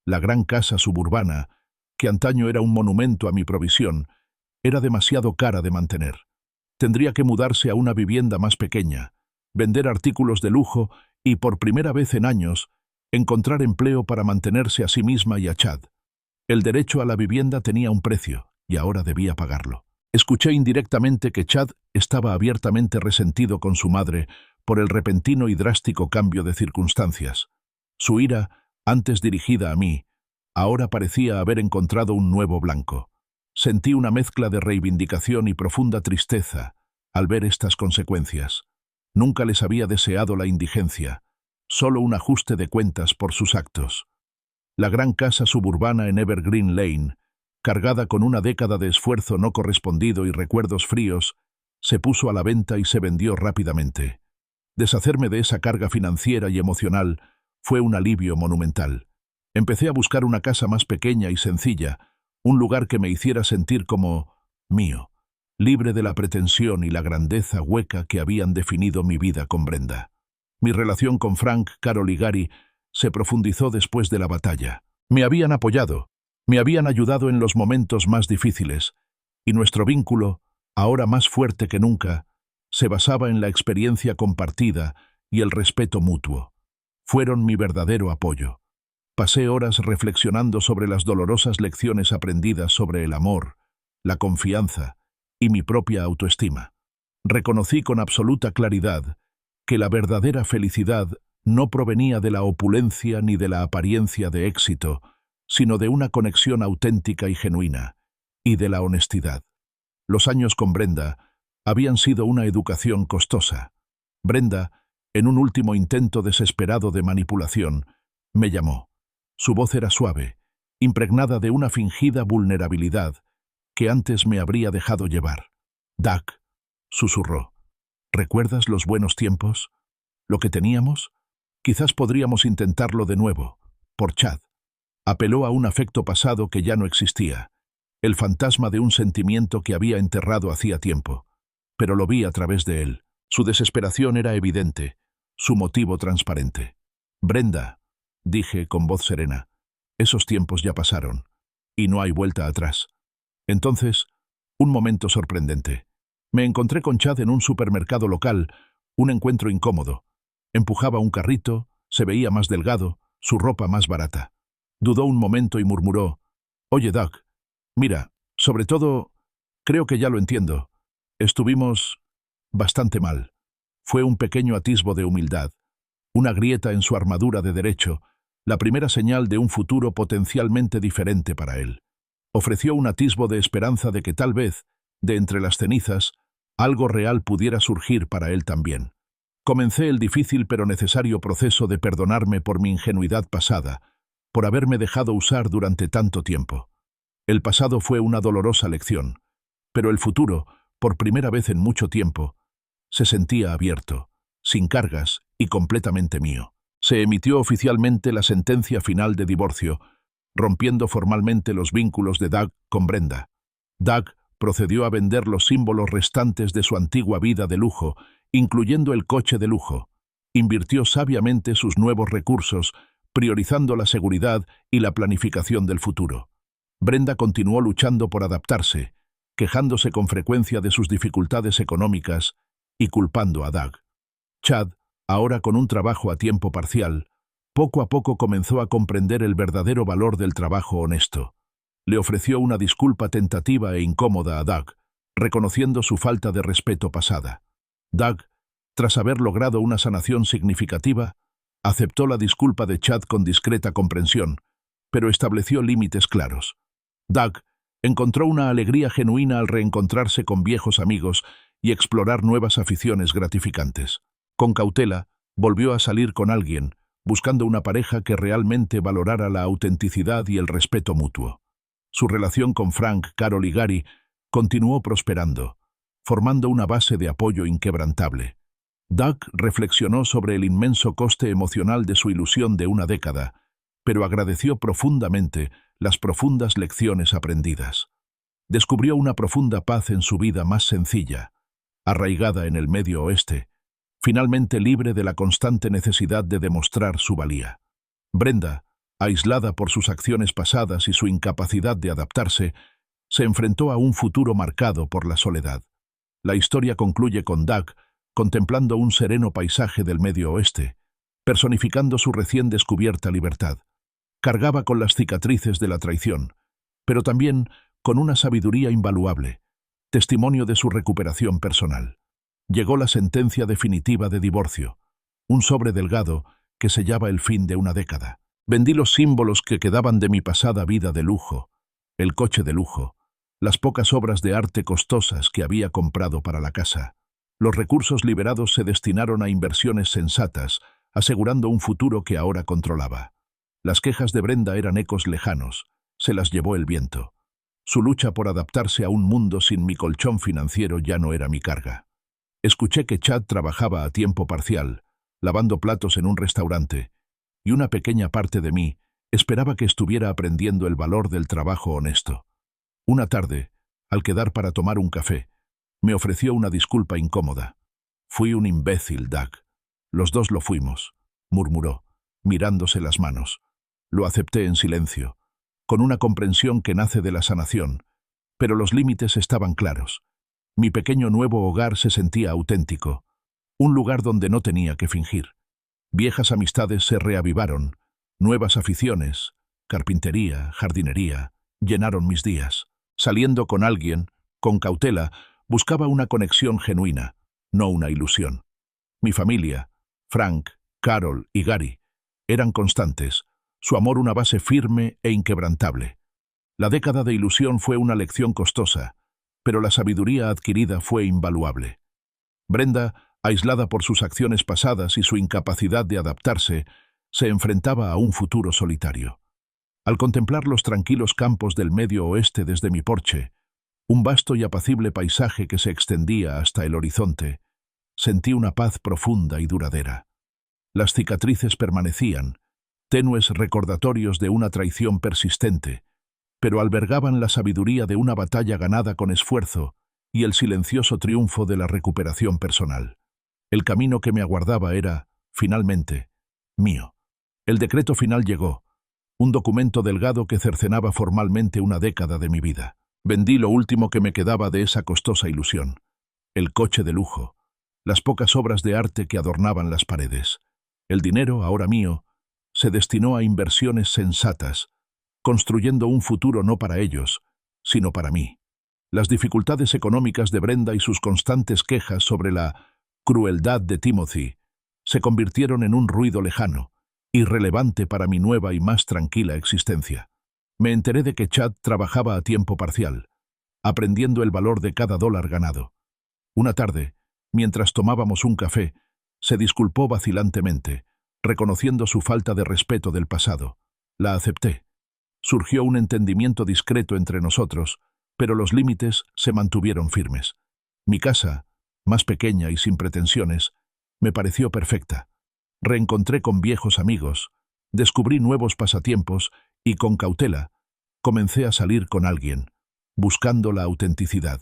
La gran casa suburbana, que antaño era un monumento a mi provisión, era demasiado cara de mantener. Tendría que mudarse a una vivienda más pequeña, vender artículos de lujo y, por primera vez en años, encontrar empleo para mantenerse a sí misma y a Chad. El derecho a la vivienda tenía un precio, y ahora debía pagarlo. Escuché indirectamente que Chad estaba abiertamente resentido con su madre por el repentino y drástico cambio de circunstancias. Su ira, antes dirigida a mí, ahora parecía haber encontrado un nuevo blanco. Sentí una mezcla de reivindicación y profunda tristeza al ver estas consecuencias. Nunca les había deseado la indigencia, solo un ajuste de cuentas por sus actos. La gran casa suburbana en Evergreen Lane, cargada con una década de esfuerzo no correspondido y recuerdos fríos, se puso a la venta y se vendió rápidamente. Deshacerme de esa carga financiera y emocional fue un alivio monumental. Empecé a buscar una casa más pequeña y sencilla, un lugar que me hiciera sentir como mío, libre de la pretensión y la grandeza hueca que habían definido mi vida con Brenda. Mi relación con Frank, Carol y Gary se profundizó después de la batalla. Me habían apoyado, me habían ayudado en los momentos más difíciles, y nuestro vínculo, ahora más fuerte que nunca, se basaba en la experiencia compartida y el respeto mutuo. Fueron mi verdadero apoyo. Pasé horas reflexionando sobre las dolorosas lecciones aprendidas sobre el amor, la confianza y mi propia autoestima. Reconocí con absoluta claridad que la verdadera felicidad no provenía de la opulencia ni de la apariencia de éxito, sino de una conexión auténtica y genuina, y de la honestidad. Los años con Brenda habían sido una educación costosa. Brenda, en un último intento desesperado de manipulación, me llamó. Su voz era suave, impregnada de una fingida vulnerabilidad que antes me habría dejado llevar. «Doug», susurró, «¿recuerdas los buenos tiempos? ¿Lo que teníamos? Quizás podríamos intentarlo de nuevo, por Chad». Apeló a un afecto pasado que ya no existía, el fantasma de un sentimiento que había enterrado hacía tiempo. Pero lo vi a través de él. Su desesperación era evidente, su motivo transparente. «Brenda», dije con voz serena, «esos tiempos ya pasaron, y no hay vuelta atrás». Entonces, un momento sorprendente. Me encontré con Chad en un supermercado local, un encuentro incómodo. Empujaba un carrito, se veía más delgado, su ropa más barata. Dudó un momento y murmuró, «Oye, Doug, mira, sobre todo, creo que ya lo entiendo. Estuvimos bastante mal». Fue un pequeño atisbo de humildad, una grieta en su armadura de derecho, la primera señal de un futuro potencialmente diferente para él. Ofreció un atisbo de esperanza de que tal vez, de entre las cenizas, algo real pudiera surgir para él también. Comencé el difícil pero necesario proceso de perdonarme por mi ingenuidad pasada, por haberme dejado usar durante tanto tiempo. El pasado fue una dolorosa lección, pero el futuro, por primera vez en mucho tiempo, se sentía abierto, sin cargas y completamente mío. Se emitió oficialmente la sentencia final de divorcio, rompiendo formalmente los vínculos de Doug con Brenda. Doug procedió a vender los símbolos restantes de su antigua vida de lujo, incluyendo el coche de lujo. Invirtió sabiamente sus nuevos recursos, priorizando la seguridad y la planificación del futuro. Brenda continuó luchando por adaptarse, quejándose con frecuencia de sus dificultades económicas y culpando a Doug. Chad, ahora con un trabajo a tiempo parcial, poco a poco comenzó a comprender el verdadero valor del trabajo honesto. Le ofreció una disculpa tentativa e incómoda a Doug, reconociendo su falta de respeto pasada. Doug, tras haber logrado una sanación significativa, aceptó la disculpa de Chad con discreta comprensión, pero estableció límites claros. Doug encontró una alegría genuina al reencontrarse con viejos amigos y explorar nuevas aficiones gratificantes. Con cautela, volvió a salir con alguien, buscando una pareja que realmente valorara la autenticidad y el respeto mutuo. Su relación con Frank, Carol y Gary continuó prosperando, formando una base de apoyo inquebrantable. Doug reflexionó sobre el inmenso coste emocional de su ilusión de una década, pero agradeció profundamente las profundas lecciones aprendidas. Descubrió una profunda paz en su vida más sencilla, arraigada en el Medio Oeste, finalmente libre de la constante necesidad de demostrar su valía. Brenda, aislada por sus acciones pasadas y su incapacidad de adaptarse, se enfrentó a un futuro marcado por la soledad. La historia concluye con Doug contemplando un sereno paisaje del Medio Oeste, personificando su recién descubierta libertad. Cargaba con las cicatrices de la traición, pero también con una sabiduría invaluable, testimonio de su recuperación personal. Llegó la sentencia definitiva de divorcio, un sobre delgado que sellaba el fin de una década. Vendí los símbolos que quedaban de mi pasada vida de lujo, el coche de lujo, las pocas obras de arte costosas que había comprado para la casa. Los recursos liberados se destinaron a inversiones sensatas, asegurando un futuro que ahora controlaba. Las quejas de Brenda eran ecos lejanos, se las llevó el viento. Su lucha por adaptarse a un mundo sin mi colchón financiero ya no era mi carga. Escuché que Chad trabajaba a tiempo parcial, lavando platos en un restaurante, y una pequeña parte de mí esperaba que estuviera aprendiendo el valor del trabajo honesto. Una tarde, al quedar para tomar un café, me ofreció una disculpa incómoda. «Fui un imbécil, Doug. Los dos lo fuimos», murmuró, mirándose las manos. Lo acepté en silencio, con una comprensión que nace de la sanación, pero los límites estaban claros. Mi pequeño nuevo hogar se sentía auténtico, un lugar donde no tenía que fingir. Viejas amistades se reavivaron, nuevas aficiones, carpintería, jardinería, llenaron mis días. Saliendo con alguien, con cautela, buscaba una conexión genuina, no una ilusión. Mi familia, Frank, Carol y Gary, eran constantes, su amor una base firme e inquebrantable. La década de ilusión fue una lección costosa, pero la sabiduría adquirida fue invaluable. Brenda, aislada por sus acciones pasadas y su incapacidad de adaptarse, se enfrentaba a un futuro solitario. Al contemplar los tranquilos campos del Medio Oeste desde mi porche, un vasto y apacible paisaje que se extendía hasta el horizonte, sentí una paz profunda y duradera. Las cicatrices permanecían, tenues recordatorios de una traición persistente, pero albergaban la sabiduría de una batalla ganada con esfuerzo y el silencioso triunfo de la recuperación personal. El camino que me aguardaba era, finalmente, mío. El decreto final llegó, un documento delgado que cercenaba formalmente una década de mi vida. Vendí lo último que me quedaba de esa costosa ilusión, el coche de lujo, las pocas obras de arte que adornaban las paredes. El dinero, ahora mío, se destinó a inversiones sensatas, construyendo un futuro no para ellos, sino para mí. Las dificultades económicas de Brenda y sus constantes quejas sobre la crueldad de Timothy se convirtieron en un ruido lejano, irrelevante para mi nueva y más tranquila existencia. Me enteré de que Chad trabajaba a tiempo parcial, aprendiendo el valor de cada dólar ganado. Una tarde, mientras tomábamos un café, se disculpó vacilantemente, reconociendo su falta de respeto del pasado. La acepté. Surgió un entendimiento discreto entre nosotros, pero los límites se mantuvieron firmes. Mi casa, más pequeña y sin pretensiones, me pareció perfecta. Reencontré con viejos amigos, descubrí nuevos pasatiempos y, con cautela, comencé a salir con alguien, buscando la autenticidad.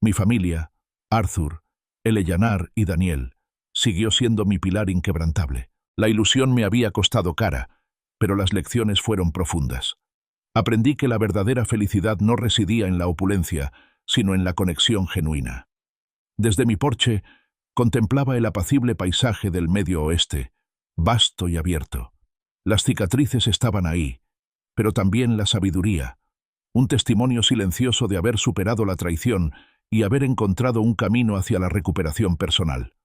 Mi familia, Arthur, Eleanor y Daniel, siguió siendo mi pilar inquebrantable. La ilusión me había costado cara, pero las lecciones fueron profundas. Aprendí que la verdadera felicidad no residía en la opulencia, sino en la conexión genuina. Desde mi porche, contemplaba el apacible paisaje del Medio Oeste, vasto y abierto. Las cicatrices estaban ahí, pero también la sabiduría, un testimonio silencioso de haber superado la traición y haber encontrado un camino hacia la recuperación personal.